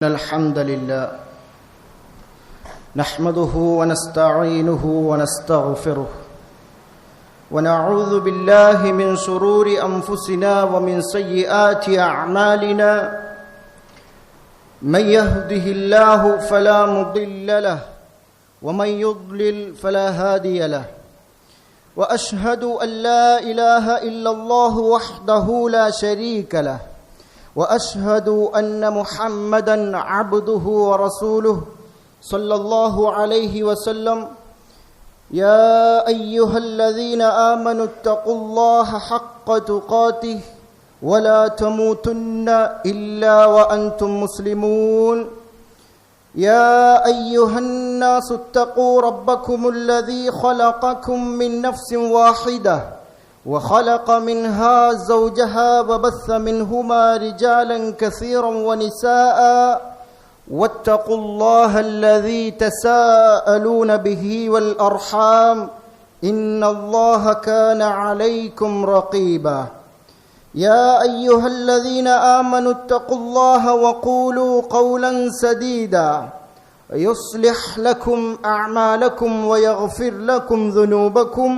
الحمد لله نحمده ونستعينه ونستغفره ونعوذ بالله من شرور أنفسنا ومن سيئات أعمالنا من يهده الله فلا مضل له ومن يضلل فلا هادي له وأشهد أن لا إله إلا الله وحده لا شريك له وأشهد أن محمدًا عبده ورسوله صلى الله عليه وسلم يا أيها الذين آمنوا اتقوا الله حق تقاته ولا تموتن إلا وأنتم مسلمون يا أيها الناس اتقوا ربكم الذي خلقكم من نفس واحدة وخلق منها زوجها وبث منهما رجالا كثيرا ونساء واتقوا الله الذي تساءلون به والأرحام إن الله كان عليكم رقيبا يا أيها الذين آمنوا اتقوا الله وقولوا قولا سديدا يصلح لكم أعمالكم ويغفر لكم ذنوبكم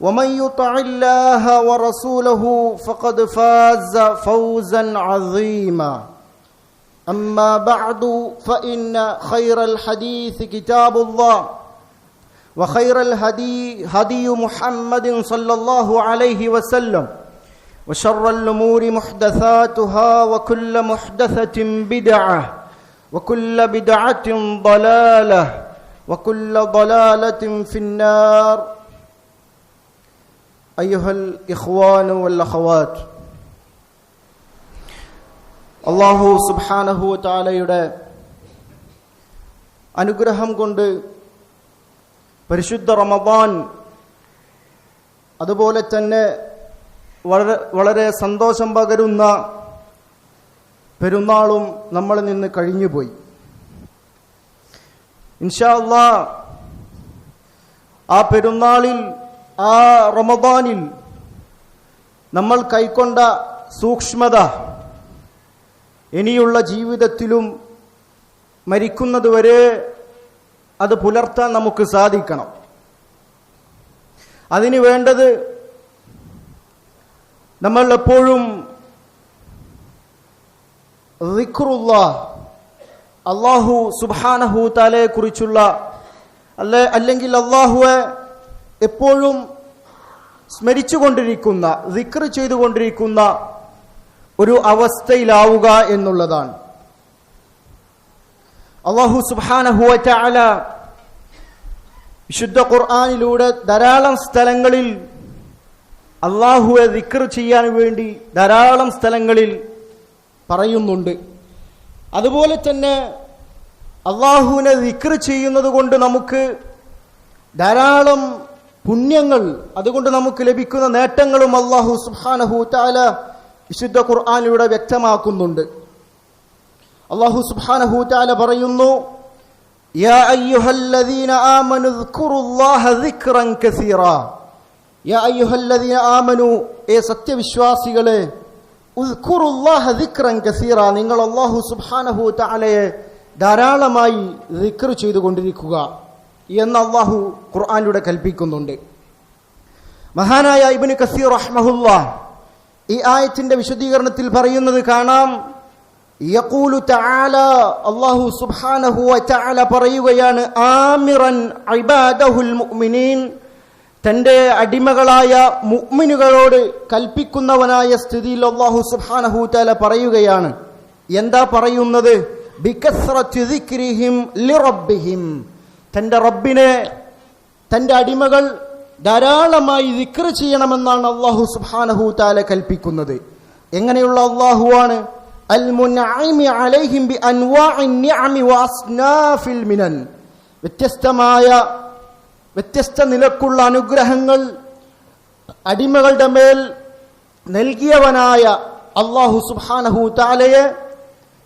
ومن يطع الله ورسوله فقد فاز فوزا عظيما أما بعد فإن خير الحديث كتاب الله وخير الهدي هدي محمد صلى الله عليه وسلم وشر الأمور محدثاتها وكل محدثة بدعة وكل بدعة ضلالة وكل ضلالة في النار أيها الإخوان والأخوات അല്ലാഹു സുബ്ഹാനഹു വ തആലയുടെ അനുഗ്രഹം കൊണ്ട് പരിശുദ്ധ റമദാൻ അതുപോലെ തന്നെ വളരെ സന്തോഷം പകരുന്ന പെരുന്നാളും നമ്മളിൽ നിന്ന് കഴിഞ്ഞുപോയി. ഇൻഷാ അല്ലാഹ് ആ പെരുന്നാളിൽ ആ റമദാനിൽ നമ്മൾ കൈക്കൊണ്ട സൂക്ഷ്മത ഇനിയുള്ള ജീവിതത്തിലും മരിക്കുന്നതുവരെ അത് പുലർത്താൻ നമുക്ക് സാധിക്കണം. അതിന് വേണ്ടത് നമ്മൾ എപ്പോഴും ദിക്റുല്ലാഹ്, അല്ലാഹു സുബ്ഹാനഹു തആലയെ കുറിച്ചുള്ള അല്ലെങ്കിൽ അല്ലാഹുവെ എപ്പോഴും സ്മരിച്ചുകൊണ്ടിരിക്കുന്ന, ദിക്ർ ചെയ്തുകൊണ്ടിരിക്കുന്ന ഒരു അവസ്ഥയിലാവുക എന്നുള്ളതാണ്. അല്ലാഹു സുബ്ഹാനഹു വ തആല വിശുദ്ധ ഖുർആനിലൂടെ ധാരാളം സ്ഥലങ്ങളിൽ അല്ലാഹുവെ ദിക്ർ ചെയ്യാൻ വേണ്ടി ധാരാളം സ്ഥലങ്ങളിൽ പറയുന്നുണ്ട്. അതുപോലെ തന്നെ അല്ലാഹുവിനെ ദിക്ർ ചെയ്യുന്നത് കൊണ്ട് നമുക്ക് ധാരാളം പുണ്യങ്ങൾ, അതുകൊണ്ട് നമുക്ക് ലഭിക്കുന്ന നേട്ടങ്ങളും അല്ലാഹു സുബ്ഹാനഹു വ തആല വിശുദ്ധ ഖുർആനിലൂടെ വ്യക്തമാക്കുന്നുണ്ട്. അല്ലാഹു സുബ്ഹാനഹു വ തആല പറയുന്നു, യാ അയ്യുഹല്ലദീന ആമനുദ്കുറുല്ലാഹ ദിക്റൻ കസീറാ. യാ അയ്യുഹല്ലദീന ആമനു, ഏ സത്യവിശ്വാസികളെ, ഉദ്കുറുല്ലാഹ ദിക്റൻ കസീറാ, നിങ്ങൾ അല്ലാഹു സുബ്ഹാനഹു വ തആലയെ ധാരാളമായി ദിക്ർ ചെയ്തുകൊണ്ടിരിക്കുക എന്ന് അല്ലാഹു ഖുർആനിലൂടെ കൽപ്പിക്കുന്നുണ്ട്. മഹാനായ ഇബ്നു കസീർ റഹ്മഹുല്ലാഹ് ഈ ആയത്തിന്റെ വിശദീകരണത്തിൽ പറയുന്നത് കാണാം. യഖൂലു തആല, അല്ലാഹു സുബ്ഹാനഹു വ തആല പറയുകയാണ്, ആമിറൻ ഇബാദഹുൽ മുഅ്മിനീൻ, തന്റെ അടിമകളായ മുഅ്മിനുകളോട് കൽപ്പിക്കുന്നവനായ സ്ഥിതിയിൽ അല്ലാഹു സുബ്ഹാനഹു വ തആല പറയുകയാണ്. എന്താ പറയുന്നത്? ബികസ്റത്തി ദിക്രിഹിം ലിറബ്ബിഹിം, തന്റെ റബ്ബിനെ തന്റെ അടിമകൾ ധാരാളമായി ദിക്ർ ചെയ്യണമെന്നാണ് അല്ലാഹു സുബ്ഹാനഹു തആല കൽപ്പിക്കുന്നത്. എങ്ങനെയുള്ള അല്ലാഹുവാണ്? അൽ മുൻഇമി അലൈഹിം ബി അൻവാഇൻ നിഅമി വ അസ്നാഫിൽ മിനൻ, വ്യത്യസ്ത നിലക്കുള്ള അനുഗ്രഹങ്ങൾ അടിമകളുടെ മേൽ നൽകിയവനായ അല്ലാഹു സുബ്ഹാനഹു തആലയെ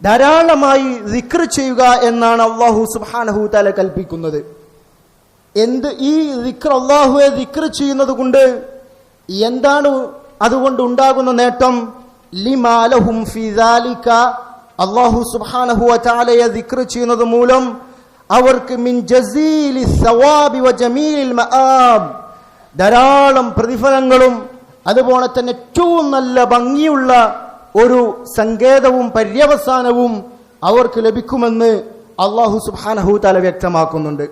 ധാരാളമായി ദിക്ർ ചെയ്യുക എന്നാണ് അല്ലാഹു സുബ്ഹാനഹു തആല കൽപ്പിക്കുന്നത്. എന്ത് ഈ ദിക്ർ, അല്ലാഹുവെ ദിക്ർ ചെയ്യുന്നത് കൊണ്ട് എന്താണ് അതുകൊണ്ട് ഉണ്ടാകുന്ന നേട്ടം? ലിമാ ലഹും ഫീ ദാലിക അല്ലാഹു സുബ്ഹാനഹു വ തആലയെ ദിക്ർ ചെയ്യുന്നത് മൂലം അവർക്ക് മിൻ ജസീലി സവാബി വ ജമീലിൽ മആബ്, ധാരാളം പ്രതിഫലങ്ങളും അതുപോലെ തന്നെ ഏറ്റവും നല്ല ഭംഗിയുള്ള ഒരു സങ്കേതവും പര്യവസാനവും അവർക്ക് ലഭിക്കുമെന്ന് അല്ലാഹു സുബ്ഹാനഹു വ തആല വ്യക്തമാക്കുന്നുണ്ട്.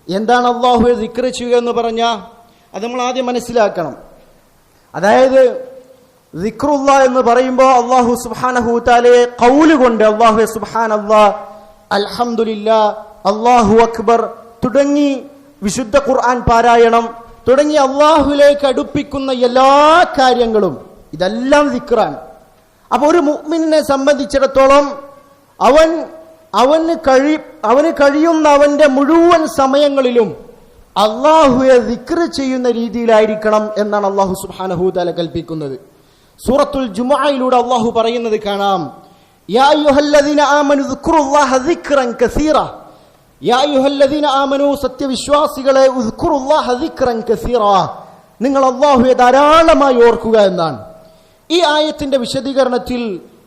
എന്താണ് അല്ലാഹുവെ ദിക്ർ ചെയ്യുക എന്ന് പറഞ്ഞാൽ അത് നമ്മൾ ആദ്യം മനസ്സിലാക്കണം. അതായത് ദിക്റുള്ള എന്ന് പറയുമ്പോൾ അല്ലാഹു സുബ്ഹാനഹു വ തആലയെ ഖൗല് കൊണ്ട് അല്ലാഹുവെ സുബ്ഹാനല്ലാഹ്, അൽഹംദുലില്ലാഹ്, അല്ലാഹു അക്ബർ തുടങ്ങി വിശുദ്ധ ഖുർആൻ പാരായണം തുടങ്ങി അല്ലാഹുവിലേക്ക് അടുപ്പിക്കുന്ന എല്ലാ കാര്യങ്ങളും ഇതെല്ലാം ദിക്റാണ്. അപ്പൊ ഒരു മുഅ്മിനെ സംബന്ധിച്ചിടത്തോളം അവന് കഴിയുന്ന അവന്റെ മുഴുവൻ സമയങ്ങളിലും അല്ലാഹുവെ ദിക്ർ ചെയ്യുന്ന രീതിയിലായിരിക്കണം എന്നാണ് അല്ലാഹു സുബ്ഹാനഹു വ തആല കൽപ്പിക്കുന്നത്. സൂറത്തുൽ ജുമുഅയിലൂടെ അല്ലാഹു പറയുന്നത് കാണാം, യാ അയ്യുഹല്ലദീന ആമനു ദുക്റുല്ലാഹ ദിക്റൻ കസീറ, യാ അയ്യുഹല്ലദീന ആമനു, സത്യവിശ്വാസികളെ, ഉദ്കുറുല്ലാഹ ദിക്റൻ കസീറ, നിങ്ങൾ അല്ലാഹുവെ ധാരാളമായി ഓർക്കുക എന്നാണ്. ഈ ആയത്തിന്റെ വിശദീകരണത്തിൽ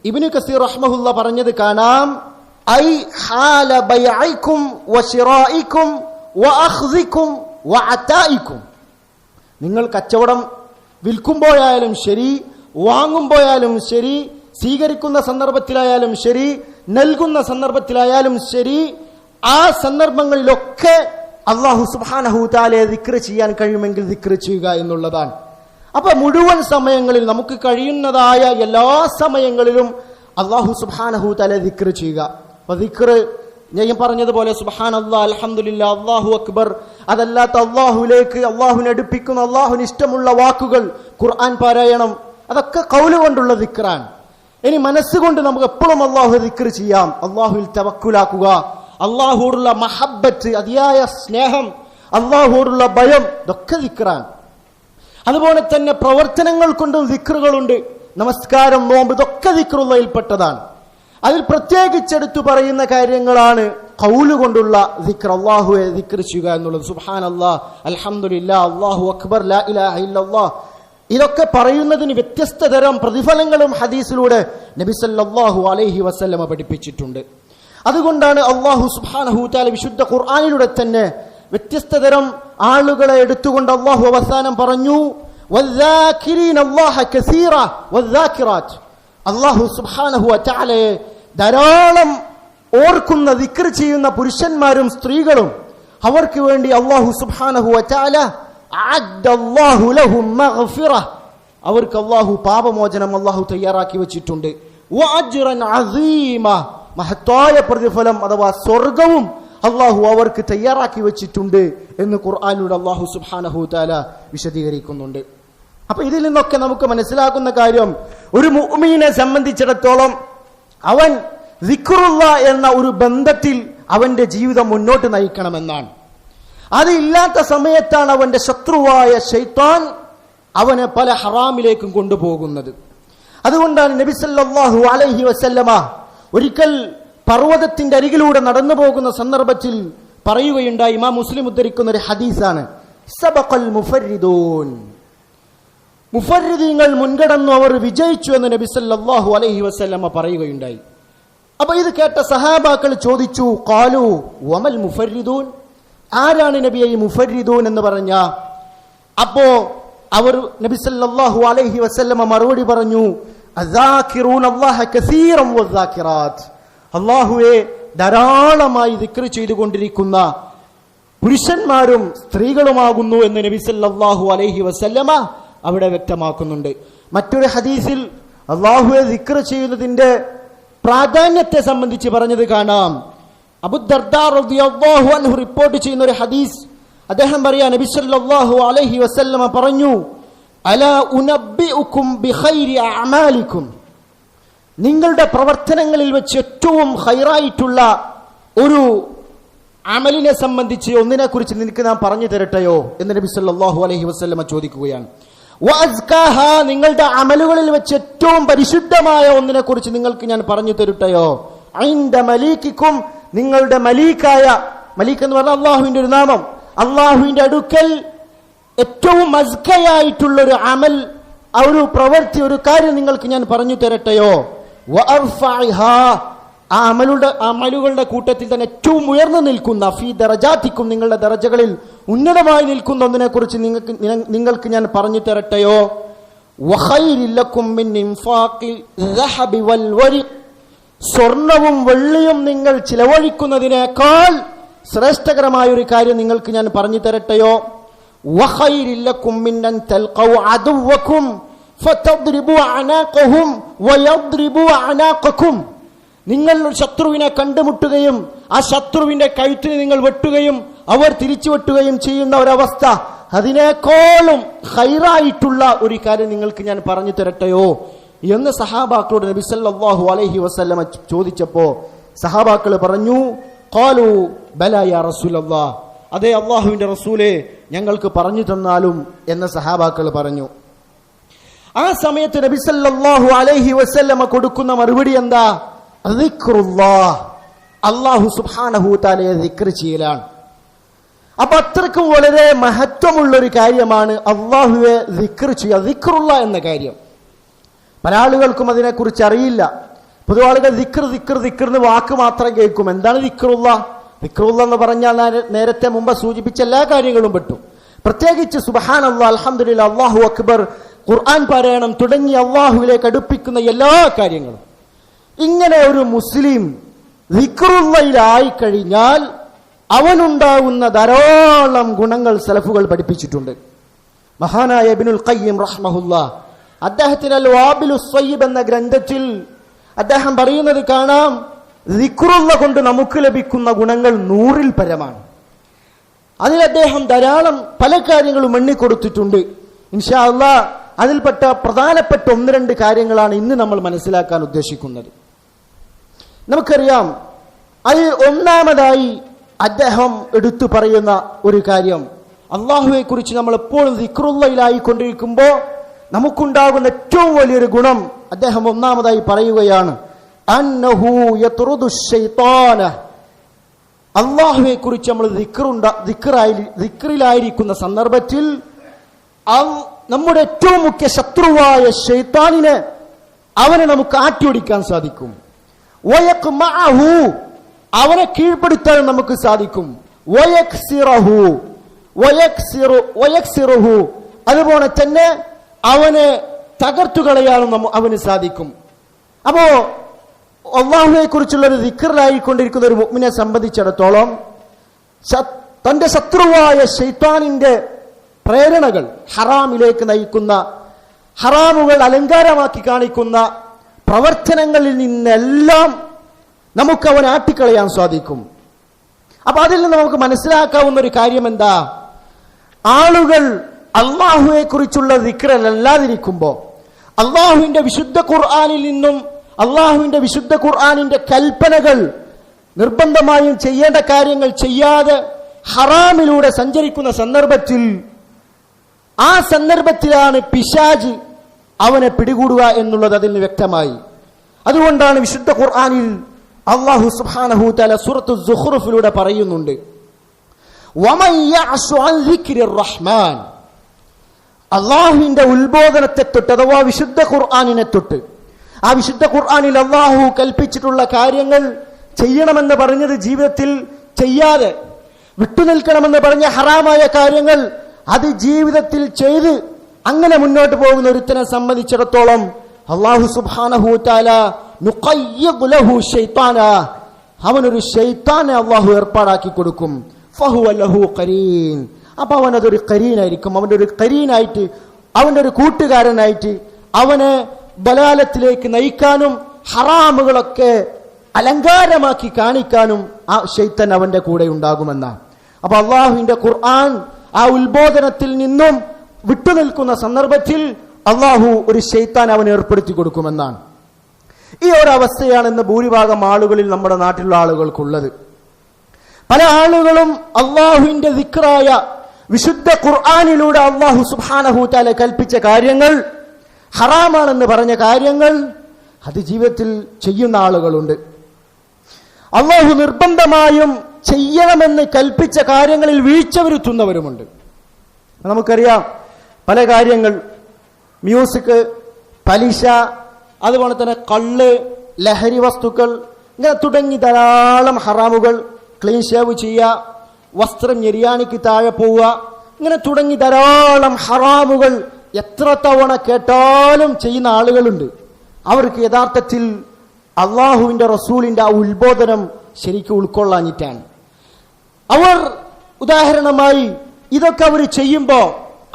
ഇബ്നു കസീർ റഹ്മഹുല്ലാ പറഞ്ഞത് കാണാം, ഐ ഹാല ബൈഇക്കും വശിറാഇക്കും വഅഖ്ദിക്കും വഅതാഇക്കും, നിങ്ങൾ കച്ചവടം വിൽക്കുമ്പോഴായാലും ശരി, വാങ്ങുമ്പോഴായാലും ശരി, സ്വീകരിക്കുന്ന സന്ദർഭത്തിലായാലും ശരി, നൽകുന്ന സന്ദർഭത്തിലായാലും ശരി, ആ സന്ദർഭങ്ങളിലൊക്കെ അല്ലാഹു സുബ്ഹാനഹു വ തആലയെ ദിക്ർ ചെയ്യാൻ കഴിയുമെങ്കിൽ ദിക്ർ ചെയ്യുക എന്നുള്ളതാണ്. അപ്പൊ മുഴുവൻ സമയങ്ങളിൽ നമുക്ക് കഴിയുന്നതായ എല്ലാ സമയങ്ങളിലും അല്ലാഹു സുബ്ഹാനഹു വ തആലയെ ദിക്ർ ചെയ്യുക. അപ്പൊ ദിക്ർ ഞാൻ പറഞ്ഞതുപോലെ സുബ്ഹാനല്ലാഹ്, അൽഹംദുലില്ലാഹ്, അല്ലാഹു അക്ബർ, അതല്ലാത്ത അല്ലാഹുവിലേക്ക് അല്ലാഹുവിനെ അടുപ്പിക്കുന്ന അല്ലാഹുവിന് ഇഷ്ടമുള്ള വാക്കുകൾ, ഖുർആൻ പാരായണം, അതൊക്കെ ഖൗല് കൊണ്ടുള്ള ദിക്റാണ്. ഇനി മനസ്സുകൊണ്ട് നമുക്ക് എപ്പോഴും അല്ലാഹു ദിക്ർ ചെയ്യാം. അല്ലാഹുവിൽ തവക്കുലാക്കുക, അല്ലാഹുവോടുള്ള മഹബ്ബത്ത്, അതിയായ സ്നേഹം, അല്ലാഹുവോടുള്ള ഭയം, ഇതൊക്കെ ദിക്റാണ്. അതുപോലെ തന്നെ പ്രവർത്തനങ്ങൾ കൊണ്ടും ദിക്റുകളുണ്ട്. നമസ്കാരം, നോമ്പ്, ഇതൊക്കെ ദിക്റുള്ളയിൽപ്പെട്ടതാണ്. അതിൽ പ്രത്യേകിച്ചെടുത്തു പറയുന്ന കാര്യങ്ങളാണ് ഖൗല് കൊണ്ടുള്ള ദിക്ർ, അല്ലാഹുവെ ദിക്ർ ചെയ്യുക എന്നുള്ളത്. സുബ്ഹാനല്ലാഹ്, അൽഹംദുലില്ലാഹ്, അല്ലാഹു അക്ബർ, ലാ ഇലാഹ ഇല്ലല്ലാഹ്, ഇതൊക്കെ പറയുന്നതിന് വ്യത്യസ്ത തരം പ്രതിഫലങ്ങളും ഹദീസിലൂടെ നബി സല്ലല്ലാഹു അലൈഹി വസല്ലമ പഠിപ്പിച്ചിട്ടുണ്ട്. അതുകൊണ്ടാണ് അല്ലാഹു സുബ്ഹാനഹു വ തആല വിശുദ്ധ ഖുർആനിലൂടെ തന്നെ വ്യത്യസ്ത തരം ആളുകളെ എടുത്തുകൊണ്ട് അല്ലാഹു അവസാനം പറഞ്ഞു, വദ്ദാകിരീന അല്ലാഹ കസീറ വദ്ദാകിറാത്ത്, അല്ലാഹു സുബ്ഹാനഹു വ തആലയെ ധാരാളം ഓർക്കുന്ന ദിക്ർ ചെയ്യുന്ന പുരുഷന്മാരും സ്ത്രീകളും അവർക്ക് വേണ്ടി അല്ലാഹു സുബ്ഹാനഹു വ തആല അഅദ്ദല്ലാഹു ലഹും മഗ്ഫിറ, അവർക്ക് അല്ലാഹു പാപമോചനം അല്ലാഹു തയ്യാറാക്കി വെച്ചിട്ടുണ്ട്. വഅജ്റൻ അസീമ, മഹത്തായ പ്രതിഫലം അഥവാ സ്വർഗവും അല്ലാഹു അവർക്ക് തയ്യാറാക്കി വെച്ചിട്ടുണ്ട് എന്ന് ഖുർആനിലൂടെ അല്ലാഹു സുബ്ഹാനഹു വ തആല വിശദീകരിക്കുന്നുണ്ട്. അപ്പൊ ഇതിൽ നിന്നൊക്കെ നമുക്ക് മനസ്സിലാക്കുന്ന കാര്യം, ഒരു മുഅ്മിനെ സംബന്ധിച്ചിടത്തോളം അവൻ ദിക്റുള്ള എന്ന ഒരു ബന്ധത്തിൽ അവന്റെ ജീവിതം മുന്നോട്ട് നയിക്കണമെന്നാണ്. അതില്ലാത്ത സമയത്താണ് അവന്റെ ശത്രുവായ ശൈത്താൻ അവനെ പല ഹറാമിലേക്കും കൊണ്ടുപോകുന്നത്. അതുകൊണ്ടാണ് നബി സല്ലല്ലാഹു അലൈഹി വസല്ലമ ഒരിക്കൽ പർവ്വതത്തിന്റെ അരികിലൂടെ നടന്നു പോകുന്ന സന്ദർഭത്തിൽ പറയുകയുണ്ടായി. ഇമാം മുസ്ലിം ഉദ്ധരിക്കുന്ന ഒരു ഹദീസാണ്, സബഖൽ മുഫർരിദൂൻ, മുഫർരിദീങ്ങൾ മുൻകടന്നു, അവർ വിജയിച്ചു എന്ന് നബി സല്ലല്ലാഹു അലൈഹി വസല്ലമ പറയുകയുണ്ടായി. അപ്പൊ ഇത് കേട്ട സഹാബാക്കൾ ചോദിച്ചു, ഖാലു വമൽ മുഫർരിദൂൻ, ആരാണ് നബിയെ ഈ മുഫർരിദൂൻ എന്ന് പറഞ്ഞ? അപ്പോ അവർ നബി സല്ലല്ലാഹു അലൈഹി വസല്ലമ മറുപടി പറഞ്ഞു, അസ്സാകിറൂന അല്ലാഹ കസീറൻ വസ്സാകിറാത്ത്, അല്ലാഹുവെ ധാരാളമായി ദിക്ർ ചെയ്തുകൊണ്ടിരിക്കുന്ന പുരുഷന്മാരും സ്ത്രീകളുമാകുന്നു എന്ന് നബി സല്ലല്ലാഹു അലൈഹി വസല്ലമ അവിടെ വ്യക്തമാക്കുന്നുണ്ട്. മറ്റൊരു ഹദീസിൽ അല്ലാഹുവെ ദിക്ർ ചെയ്യുന്നതിന്റെ പ്രാധാന്യത്തെ സംബന്ധിച്ച് പറഞ്ഞത് കാണാം. അബൂ ദർദാ റളിയല്ലാഹു അൻഹു റിപ്പോർട്ട് ചെയ്യുന്ന ഒരു ഹദീസ്, അദ്ദേഹം പറയാ, നബി സല്ലല്ലാഹു അലൈഹി വസല്ലമ പറഞ്ഞു, അലാ ഉനബ്ബിഉകും ബിഖൈരി അഅമാലികും, നിങ്ങളുടെ പ്രവർത്തനങ്ങളിൽ വെച്ച് ഏറ്റവും ഖൈറായിട്ടുള്ള ഒരു അമലിനെ സംബന്ധിച്ച് ഒന്നിനെ കുറിച്ച് നിനക്ക് ഞാൻ പറഞ്ഞു തരട്ടെയോ എന്ന് നബി സല്ലല്ലാഹു അലൈഹി വസല്ലമ ചോദിക്കുകയാണ്. വഅസ്കാഹ, നിങ്ങളുടെ അമലുകളിൽ വെച്ച് ഏറ്റവും പരിശുദ്ധമായ ഒന്നിനെ കുറിച്ച് നിങ്ങൾക്ക് ഞാൻ പറഞ്ഞു തരട്ടെയോ? ഐൻദ മലീകിക്കും, നിങ്ങളുടെ മലീക്കായ, മലീക്ക് എന്ന് പറഞ്ഞാൽ അള്ളാഹുവിന്റെ ഒരു നാമം, അള്ളാഹുവിന്റെ അടുക്കൽ ഏറ്റവും അസ്കയായിട്ടുള്ള ഒരു അമൽ, ഒരു പ്രവൃത്തി, ഒരു കാര്യം നിങ്ങൾക്ക് ഞാൻ പറഞ്ഞു തരട്ടെയോ? വഅർഫഇഹാ, ആ അമലുകളുടെ കൂട്ടത്തിൽ തന്നെ ഏറ്റവും ഉയർന്നു നിൽക്കുന്ന ഫീ ദറജാത്തിക്കും, നിങ്ങളുടെ ദറജകളിൽ ഉന്നതമായി നിൽക്കുന്ന ഒന്നിനെ കുറിച്ച് നിങ്ങൾക്ക് ഞാൻ പറഞ്ഞു തരട്ടെയോ? വഖൈരില്ലക്കും മിൻ ഇൻഫാഖിൽ ദഹബി വൽ വരിഖ്, സ്വർണവും വെള്ളിയും നിങ്ങൾ ചിലവഴിക്കുന്നതിനേക്കാൾ ശ്രേഷ്ഠകരമായ ഒരു കാര്യം നിങ്ങൾക്ക് ഞാൻ പറഞ്ഞു തരട്ടെയോ? വഖൈരില്ലക്കും മിൻ അൻ തൽഖൗ അദുവക്കും ഫതദ്രിബു അനാഖഹും വയദ്രിബു അനാഖക്കും, നിങ്ങൾ ശത്രുവിനെ കണ്ടുമുട്ടുകയും ആ ശത്രുവിന്റെ കഴുത്തിന് നിങ്ങൾ വെട്ടുകയും അവർ തിരിച്ചു വെട്ടുകയും ചെയ്യുന്ന ഒരവസ്ഥ, അതിനേക്കാളും ഖൈറായിട്ടുള്ള ഒരു കാര്യം നിങ്ങൾക്ക് ഞാൻ പറഞ്ഞു തരട്ടെയോ എന്ന് സഹാബാക്കളോട് നബി സല്ലല്ലാഹു അലൈഹി വസല്ലമ ചോദിച്ചപ്പോ സഹാബാക്കൾ പറഞ്ഞു, ഖാലു ബലാ യാ റസൂലല്ലാഹ്, അതേ അല്ലാഹുവിന്റെ റസൂലേ, ഞങ്ങൾക്ക് പറഞ്ഞു തന്നാലും എന്ന് സഹാബാക്കൾ പറഞ്ഞു. ആ സമയത്ത് നബി സല്ലല്ലാഹു അലൈഹി വസല്ലമ കൊടുക്കുന്ന മറുപടി എന്താ? ദിക്റുല്ലാഹ്, അല്ലാഹു സുബ്ഹാനഹു തആലയെ ദിക്ർ ചെയ്യലാണ്. അപ്പൊ അത്രക്കും വളരെ മഹത്വമുള്ള ഒരു കാര്യമാണ് അല്ലാഹുവെ ദിക്ർ ചെയ്യുക, ദിക്റുല്ലാഹ് എന്ന കാര്യം. പല ആളുകൾക്കും അതിനെക്കുറിച്ച് അറിയില്ല. പൊതുവെ ആളുകൾ ദിക്ർ എന്ന് വാക്ക് മാത്രം കേൾക്കും. എന്താണ് ദിക്റുല്ലാഹ്? ദിക്റുല്ലാഹ് എന്ന് പറഞ്ഞാൽ നേരത്തെ മുമ്പ് സൂചിപ്പിച്ച എല്ലാ കാര്യങ്ങളും പെട്ടു. പ്രത്യേകിച്ച് സുബ്ഹാനല്ലാഹ്, അൽഹംദുലില്ലാഹ്, അല്ലാഹു അക്ബർ, ഖുർആൻ പാരായണം തുടങ്ങി അല്ലാഹുവിലേക്ക് അടുപ്പിക്കുന്ന എല്ലാ കാര്യങ്ങളും. ഇങ്ങനെ ഒരു മുസ്ലിം ദിക്റുല്ലാഹിലായി കഴിഞ്ഞാൽ അവനുണ്ടാകുന്ന ധാരാളം ഗുണങ്ങൾ സലഫുകൾ പഠിപ്പിച്ചിട്ടുണ്ട്. മഹാനായ ഇബ്നുൽ ഖയ്യിം റഹ്മഹുല്ലാഹ് അദ്ദേഹത്തിന്റെ അൽ വാബിലുസ് സ്വയ്യിബ് എന്ന ഗ്രന്ഥത്തിൽ അദ്ദേഹം പറയുന്നത് കാണാം, ദിക്റുല്ലാഹ് കൊണ്ട് നമുക്ക് ലഭിക്കുന്ന ഗുണങ്ങൾ 100-ൽ പരമാണ്. അതിൽ അദ്ദേഹം ധാരാളം പല കാര്യങ്ങളും എണ്ണിക്കൊടുത്തിട്ടുണ്ട്. ഇൻഷാ അല്ലാഹ് അതിൽപ്പെട്ട പ്രധാനപ്പെട്ട 1-2 കാര്യങ്ങളാണ് ഇന്ന് നമ്മൾ മനസ്സിലാക്കാൻ ഉദ്ദേശിക്കുന്നത്. നമുക്കറിയാം, അതിൽ ഒന്നാമതായി അദ്ദേഹം എടുത്തു പറയുന്ന ഒരു കാര്യം, അള്ളാഹുവെ കുറിച്ച് നമ്മൾ എപ്പോഴും ദിക്റുല്ലാഹിലായി കൊണ്ടിരിക്കുമ്പോൾ നമുക്കുണ്ടാകുന്ന ഏറ്റവും വലിയൊരു ഗുണം അദ്ദേഹം ഒന്നാമതായി പറയുകയാണ്, അന്നഹു യത്റുദു ശൈത്താന. അള്ളാഹുവെ കുറിച്ച് നമ്മൾ ദിക്റിലായിരിക്കുന്ന സന്ദർഭത്തിൽ നമ്മുടെ ഏറ്റവും മുഖ്യ ശത്രുവായ ശൈത്താനിനെ അവനെ നമുക്ക് ആട്ടിയൊടിക്കാൻ സാധിക്കും. വയഖ്മഅഹു, അവനെ കീഴ്പ്പെടുത്താൻ നമുക്ക് സാധിക്കും. വയക്സിറുഹു, അതുപോലെ തന്നെ അവനെ തകർത്തു കളയാനും അവന് സാധിക്കും. അപ്പോ അല്ലാഹുവിനെ കുറിച്ചുള്ള ഒരു ദിക്റിലായിക്കൊണ്ടിരിക്കുന്ന ഒരു മുഅ്മിനെ സംബന്ധിച്ചിടത്തോളം തന്റെ ശത്രുവായ ശൈത്താനിന്റെ പ്രേരണകൾ, ഹറാമിലേക്ക് നയിക്കുന്ന, ഹറാമുകൾ അലങ്കാരമാക്കി കാണിക്കുന്ന പ്രവർത്തനങ്ങളിൽ നിന്നെല്ലാം നമുക്ക് അവൻ ആട്ടിക്കളയാൻ സാധിക്കും. അപ്പൊ അതിൽ നിന്ന് നമുക്ക് മനസ്സിലാക്കാവുന്ന ഒരു കാര്യം എന്താ? ആളുകൾ അള്ളാഹുവെ കുറിച്ചുള്ള ദിക്റല്ലാതിരിക്കുമ്പോ അള്ളാഹുവിന്റെ വിശുദ്ധ ഖുർആനിൽ നിന്നും അള്ളാഹുവിന്റെ വിശുദ്ധ ഖുർആനിന്റെ കൽപ്പനകൾ, നിർബന്ധമായും ചെയ്യേണ്ട കാര്യങ്ങൾ ചെയ്യാതെ ഹറാമിലൂടെ സഞ്ചരിക്കുന്ന സന്ദർഭത്തിൽ, ആ സന്ദർഭത്തിലാണ് പിശാച് അവനെ പിടികൂടുക എന്നുള്ളത് അതിൽ നിന്ന് വ്യക്തമായി. അതുകൊണ്ടാണ് വിശുദ്ധ ഖുർആനിൽ അല്ലാഹു സുബ്ഹാനഹു തആല സൂറത്തു സുഖ്റുഫിലൂടെ പറയുന്നുണ്ട്, വമൻ യഅശു അൻ ദിക്രിർ റഹ്മാൻ, അള്ളാഹുവിന്റെ ഉത്ബോധനത്തെ തൊട്ട് അഥവാ വിശുദ്ധ ഖുർആനിനെ തൊട്ട്, ആ വിശുദ്ധ ഖുർആനിൽ അള്ളാഹു കൽപ്പിച്ചിട്ടുള്ള കാര്യങ്ങൾ ചെയ്യണമെന്ന് പറഞ്ഞത് ജീവിതത്തിൽ ചെയ്യാതെ വിട്ടുനിൽക്കണമെന്ന് പറഞ്ഞ ഹറാമായ കാര്യങ്ങൾ അത് ജീവിതത്തിൽ ചെയ്ത് അങ്ങനെ മുന്നോട്ട് പോകുന്ന ഒരുത്തനെ സംബന്ധിച്ചിടത്തോളം അല്ലാഹു സുബ്ഹാനഹു തആല നുഖയ്യിദ് ലഹു ശൈത്താന, അവനൊരു ശൈത്താനെ അല്ലാഹു ഏർപ്പാടാക്കി കൊടുക്കും. ഫഹുവ ലഹു ഖരീൻ, അപ്പൊ അവനതൊരു ഖരീനായിരിക്കും, അവന്റെ ഒരു ഖരീനായിട്ട്, അവന്റെ ഒരു കൂട്ടുകാരനായിട്ട് അവനെ ബലാലത്തിലേക്ക് നയിക്കാനും ഹറാമുകളൊക്കെ അലങ്കാരമാക്കി കാണിക്കാനും ആ ശൈത്താൻ അവന്റെ കൂടെ ഉണ്ടാകുമെന്നാണ്. അപ്പൊ അള്ളാഹുവിന്റെ ഖുർആൻ ആ ഉത്ബോധനത്തിൽ നിന്നും വിട്ടുനിൽക്കുന്ന സന്ദർഭത്തിൽ അള്ളാഹു ഒരു ശൈത്താൻ അവൻ ഏർപ്പെടുത്തി കൊടുക്കുമെന്നാണ്. ഈ ഒരവസ്ഥയാണ് ഇന്ന് ഭൂരിഭാഗം ആളുകളിൽ, നമ്മുടെ നാട്ടിലുള്ള ആളുകൾക്കുള്ളത്. പല ആളുകളും അള്ളാഹുവിന്റെ ദിക്റായ വിശുദ്ധ ഖുർആനിലൂടെ അള്ളാഹു സുബ്ഹാനഹു തആല കൽപ്പിച്ച കാര്യങ്ങൾ, ഹറാമാണെന്ന് പറഞ്ഞ കാര്യങ്ങൾ അത് ജീവിതത്തിൽ ചെയ്യുന്ന ആളുകളുണ്ട്. അള്ളാഹു നിർബന്ധമായും ചെയ്യണമെന്ന് കൽപ്പിച്ച കാര്യങ്ങളിൽ വീഴ്ച വരുത്തുന്നവരുമുണ്ട്. നമുക്കറിയാം, പല കാര്യങ്ങൾ, മ്യൂസിക്, പലിശ, അതുപോലെ തന്നെ കള്ള്, ലഹരി വസ്തുക്കൾ, ഇങ്ങനെ തുടങ്ങി ധാരാളം ഹറാമുകൾ. ക്ലീൻ ഷേവ് ചെയ്യുക, വസ്ത്രം ഞെരിയാണിക്ക് താഴെ പോവുക, ഇങ്ങനെ തുടങ്ങി ധാരാളം ഹറാമുകൾ എത്ര തവണ കേട്ടാലും ചെയ്യുന്ന ആളുകളുണ്ട്. അവർക്ക് യഥാർത്ഥത്തിൽ അള്ളാഹുവിന്റെ റസൂലിന്റെ ആ ഉത്ബോധനം ശരിക്കും ഉൾക്കൊള്ളാഞ്ഞിട്ടാണ്. അവർ ഉദാഹരണമായി ഇതൊക്കെ അവർ ചെയ്യുമ്പോൾ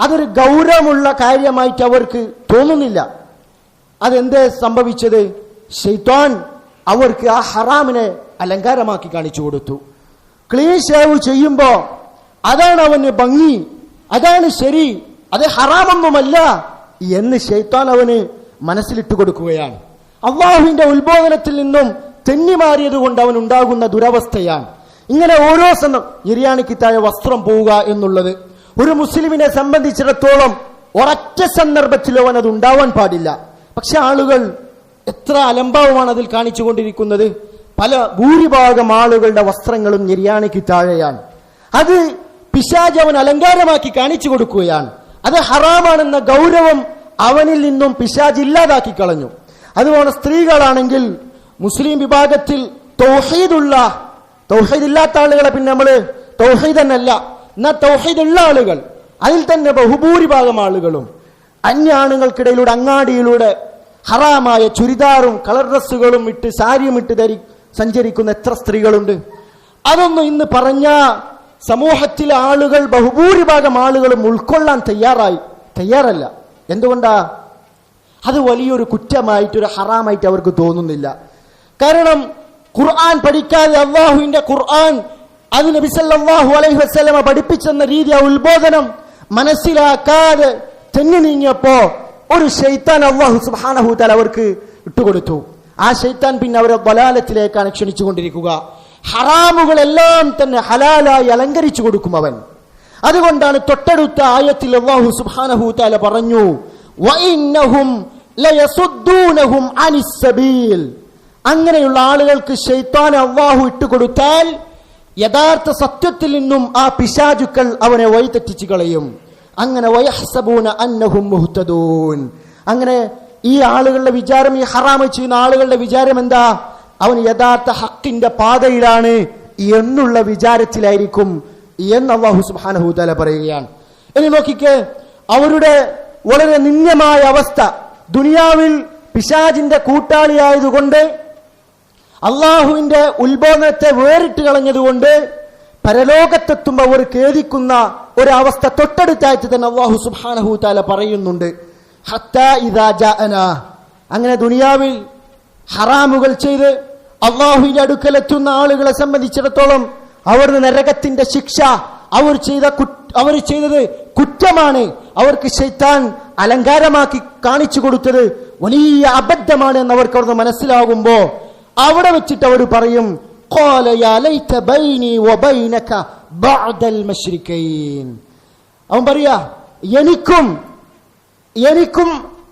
അതൊരു ഗൗരവമുള്ള കാര്യമായിട്ട് അവർക്ക് തോന്നുന്നില്ല. അതെന്തേ സംഭവിച്ചത്? ശൈത്താൻ അവർക്ക് ആ ഹറാമിനെ അലങ്കാരമാക്കി കാണിച്ചു കൊടുത്തു. ക്ലീൻ ഷേവ് ചെയ്യുമ്പോൾ അതാണ് അവന് ഭംഗി, അതാണ് ശരി, അത് ഹറാമൊന്നുമല്ല എന്ന് ശൈത്താൻ അവന് മനസ്സിലിട്ട് കൊടുക്കുകയാണ്. അള്ളാഹുവിന്റെ ഉത്ബോധനത്തിൽ നിന്നും തെന്നിമാറിയത് കൊണ്ട് അവൻ ഉണ്ടാകുന്ന ദുരവസ്ഥയാണ്. ഇങ്ങനെ ഓരോ ഞെരിയാണിക്ക് താഴെ വസ്ത്രം പോവുക എന്നുള്ളത് ഒരു മുസ്ലിമിനെ സംബന്ധിച്ചിടത്തോളം ഒരൊറ്റ സന്ദർഭത്തിലോ അവൻ അത് ഉണ്ടാവാൻ പാടില്ല. പക്ഷെ ആളുകൾ എത്ര അലംഭാവമാണ് അതിൽ കാണിച്ചു കൊണ്ടിരിക്കുന്നത്. ഭൂരിഭാഗം ആളുകളുടെ വസ്ത്രങ്ങളും ഞെരിയാണിക്ക് താഴെയാണ്. അത് പിശാച് അവൻ അലങ്കാരമാക്കി കാണിച്ചു കൊടുക്കുകയാണ്. അത് ഹറാമാണെന്ന ഗൗരവം അവനിൽ നിന്നും പിശാച് ഇല്ലാതാക്കി കളഞ്ഞു. അതുപോലെ സ്ത്രീകളാണെങ്കിൽ മുസ്ലിം വിഭാഗത്തിൽ തൗഹീദ് ഇല്ലാത്ത ആളുകളെ പിന്നെ നമ്മള് തൗഹീദ് എന്നല്ല, എന്നാൽ തൗഹീദ് ഉള്ള ആളുകൾ, അതിൽ തന്നെ ബഹുഭൂരിഭാഗം ആളുകളും അന്യ ആണുങ്ങൾക്കിടയിലൂടെ അങ്ങാടിയിലൂടെ ഹറാമായ ചുരിദാറും കളർ ഡ്രസ്സുകളും ഇട്ട് സാരിയും ഇട്ട് സഞ്ചരിക്കുന്ന എത്ര സ്ത്രീകളുണ്ട്. അതൊന്നും ഇന്ന് പറഞ്ഞ സമൂഹത്തിലെ ആളുകൾ ബഹുഭൂരിഭാഗം ആളുകളും ഉൾക്കൊള്ളാൻ തയ്യാറല്ല. എന്തുകൊണ്ടാ? അത് വലിയൊരു കുറ്റമായിട്ട്, ഒരു ഹറാമായിട്ട് അവർക്ക് തോന്നുന്നില്ല. കാരണം ഖുർആൻ പഠിക്കാതെ, അള്ളാഹുവിന്റെ ഖുർആൻ അത് നബി സല്ലല്ലാഹു അലൈഹി വസല്ലമ പഠിപ്പിച്ചെന്ന രീതി, ആ ഉത്ബോധനം മനസ്സിലാക്കാതെ തെന്നി നീങ്ങിയപ്പോ ഒരു ശൈത്താൻ അള്ളാഹു സുബ്ഹാനഹു തആല അവർക്ക് ഇട്ടുകൊടുത്തു. ആ ശൈത്താൻ പിന്നെ അവരെ ളലാലത്തിലേക്കാണ് ക്ഷണിച്ചുകൊണ്ടിരിക്കുക. ഹറാമുകളെല്ലാം തന്നെ ഹലാലായി അലങ്കരിച്ചു കൊടുക്കും അവൻ. അതുകൊണ്ടാണ് തൊട്ടടുത്ത ആയത്തിൽ അല്ലാഹു സുബ്ഹാനഹു തആല പറഞ്ഞു, വഇന്നഹും ലയസുദ്ദൂനഹും അനിസ് സബീൽ. അങ്ങനെയുള്ള ആളുകൾക്ക് ശൈത്താൻ അല്ലാഹു ഇട്ടുകൊടുത്താൽ യഥാർത്ഥ സത്യത്തിൽ നിന്നും ആ പിശാചുക്കൾ അവനെ വഴിതെറ്റിച്ചു കളയും. അങ്ങനെ വയഹ്സബൂന അന്നഹും മുഹ്തദൂൻ. അങ്ങനെ ഈ ആളുകളുടെ വിചാരം, ഈ ഹറാമ് ചെയ്യുന്ന ആളുകളുടെ വിചാരം എന്താ? അവൻ യഥാർത്ഥ ഹക്കിന്റെ പാതയിലാണ് എന്നുള്ള വിചാരത്തിലായിരിക്കും എന്ന് അല്ലാഹു സുബ്ഹാനഹു തആല പറയുകയാണ്. ഇനി നോക്കിക്കേ, അവരുടെ വളരെ നിന്ദ്യമായ അവസ്ഥ. ദുനിയാവിൽ പിശാചിന്റെ കൂട്ടാളിയായതുകൊണ്ട്, അള്ളാഹുവിന്റെ ഉത്ബോധനത്തെ വേറിട്ട് കളഞ്ഞതുകൊണ്ട് പരലോകത്തെത്തുമ്പോൾ അവർ ഖേദിക്കുന്ന ഒരവസ്ഥ തൊട്ടടുത്തായിട്ട് തന്നെ അല്ലാഹു സുബ്ഹാനഹു തആല പറയുന്നുണ്ട്. ഹത്താ ഇദാ ജാഅനാ. അങ്ങനെ ദുനിയാവിൽ ഹറാമുകൾ ചെയ്ത് അള്ളാഹുവിന്റെ അടുക്കലെത്തുന്ന ആളുകളെ സംബന്ധിച്ചിടത്തോളം അവരുടെ നരകത്തിന്റെ ശിക്ഷ, അവർ ചെയ്തത് കുറ്റമാണ്. അവർക്ക് ശൈത്താൻ അലങ്കാരമാക്കി കാണിച്ചു കൊടുത്തത് വലിയ അബദ്ധമാണ് എന്ന് അവർക്ക് അവിടുന്ന് മനസ്സിലാകുമ്പോ അവിടെ വെച്ചിട്ട് അവർ പറയും, ഖാല യാ ലൈത ബൈനി വബൈനക ബഅദൽ മശ്രികൈൻ. അവൻ പറയാ, എനിക്കും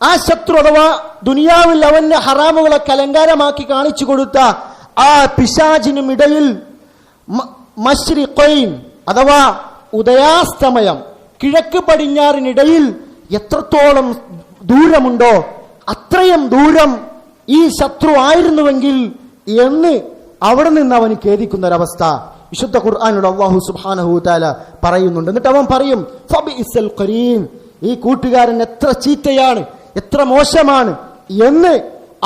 ആ ശത്രു അഥവാ ദുനിയാവിൽ അവന്റെ ഹറാമുകളൊക്കെ അലങ്കാരമാക്കി കാണിച്ചു കൊടുത്ത ആ പിശാചിനും ഇടയിൽ മശ്രിഖൈൻ അഥവാ ഉദയാസ്തമയം, കിഴക്ക് പടിഞ്ഞാറിനിടയിൽ എത്രത്തോളം ദൂരമുണ്ടോ അത്രയും ദൂരം ഈ ശത്രു ആയിരുന്നുവെങ്കിൽ എന്ന് അവിടെ നിന്ന് അവന് ഖേദിക്കുന്ന ഒരവസ്ഥ വിശുദ്ധ ഖുർആനിലൂടെ അല്ലാഹു സുബ്ഹാനഹു തആല പറയുന്നുണ്ട്. എന്നിട്ട് അവൻ പറയും, ഫബിഇസൽ ഖരീൻ. ഈ കൂട്ടുകാരൻ എത്ര ചീത്തയാണ്, എത്ര മോശമാണ് എന്ന്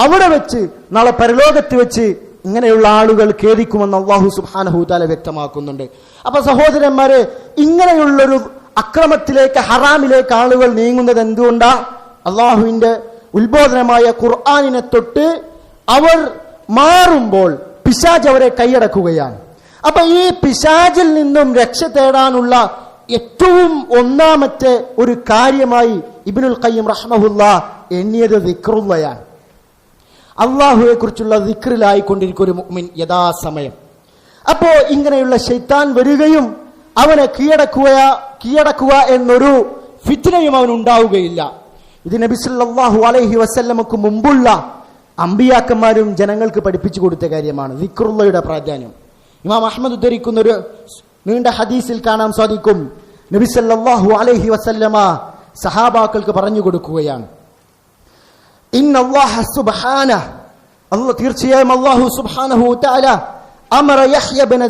അവിടെ വെച്ച്, നാളെ പരലോകത്ത് വെച്ച് ഇങ്ങനെയുള്ള ആളുകൾ ഖേദിക്കുമെന്ന് അല്ലാഹു സുബ്ഹാനഹു തആല വ്യക്തമാക്കുന്നുണ്ട്. അപ്പൊ സഹോദരന്മാരെ, ഇങ്ങനെയുള്ളൊരു അക്രമത്തിലേക്ക്, ഹറാമിലേക്ക് ആളുകൾ നീങ്ങുന്നത് എന്തുകൊണ്ടാ? അള്ളാഹുവിന്റെ ഉത്ബോധനമായ ഖുർആനിനെ തൊട്ട് അവർ മാറുമ്പോൾ പിശാച് അവരെ കൈയടക്കുകയാണ്. അപ്പൊ ഈ പിശാചിൽ നിന്നും രക്ഷ തേടാനുള്ള ഏറ്റവും ഒന്നാമത്തെ ഒരു കാര്യമായി ഇബ്നുൽ ഖയ്യിം റഹ്മഹുല്ലാ എണ്ണിയത് ദിക്റുള്ളയാണ്. അള്ളാഹുവെ കുറിച്ചുള്ള ദിക്റിലായിക്കൊണ്ടിരിക്കും ഒരു മുഅ്മിൻ യഥാസമയം. അപ്പോ ഇങ്ങനെയുള്ള ശൈത്താൻ വരികയും അവനെ കീഴടക്കുക എന്നൊരു ഫിത്നയും അവനുണ്ടാവുകയില്ല. ഇത് നബി സല്ലല്ലാഹു അലൈഹി വസല്ലമക്ക് മുമ്പുള്ള അമ്പിയാക്കന്മാരും ജനങ്ങൾക്ക് പഠിപ്പിച്ചു കൊടുത്ത കാര്യമാണ് ദിക്റുള്ളയുടെ പ്രാധാന്യം. ഇമാം അഹ്മദ് ഉദ്ധരിക്കുന്ന ഒരു നീണ്ട ഹദീസിൽ കാണാൻ സാധിക്കും, നബി സല്ലല്ലാഹു അലൈഹി വസല്ലമ സഹാബാക്കൾക്ക് പറഞ്ഞു കൊടുക്കുകയാണ്, ഇന്നല്ലാഹ സുബ്ഹാനഹു, തീർച്ചയായും അല്ലാഹു സുബ്ഹാനഹു തആല അമറ യഹ്യ ഇബ്ന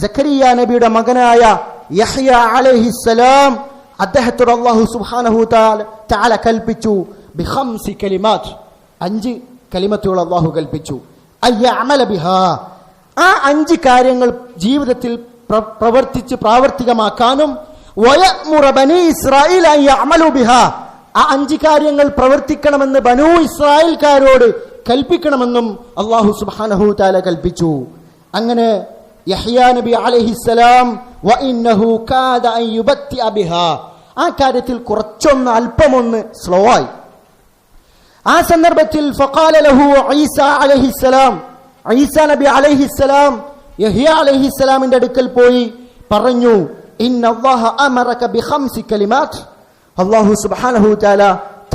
സക്കരിയ നബിയുടെ മകനായ യഹ്യ അലൈഹിസ്സലാം അദ്ദേഹത്തോട് അല്ലാഹു സുബ്ഹാനഹു തആല കൽപ്പിച്ചു ബിഖംസി കലിമാത്ത് 5 കലിമത്തുകൾ അല്ലാഹു കൽപ്പിച്ചു അയ്യഅമല ബിഹാ ആ 5 കാര്യങ്ങൾ ജീവിതത്തിൽ പ്രവർത്തിച്ച് പ്രാവർത്തികമാക്കാനും വയഅ്മുറ ബനീ ഇസ്രായീൽ അയ്യഅമലു ബിഹാ ആ 5 കാര്യങ്ങൾ പ്രവർത്തിക്കണമെന്ന് ബനൂ ഇസ്രായേൽക്കാരോട് കൽപ്പിക്കണമെന്നും അല്ലാഹു സുബ്ഹാനഹു തആല കൽപ്പിച്ചു. അങ്ങനെ യഹ്യ നബി അലൈഹിസ്സലാം വഇന്നഹു കാദ അൻ യുബത്തി ബിഹാ ആ കാര്യത്തിൽ കുറച്ചൊന്ന് അല്പമൊന്ന് സ്ലോ ആയി. ആ സന്ദർഭത്തിൽ ഫഖാല ലഹു ഈസ അലൈഹിസ്സലാം ഈസ നബി അലൈഹിസ്സലാം യഹ്യ അലൈഹിസ്സലാമിന്റെ അടുക്കൽ പോയി പറഞ്ഞു ഇന്നല്ലാഹ അമറക ബിഖംസി കലിമാത്ത് അല്ലാഹു സുബ്ഹാനഹു തആല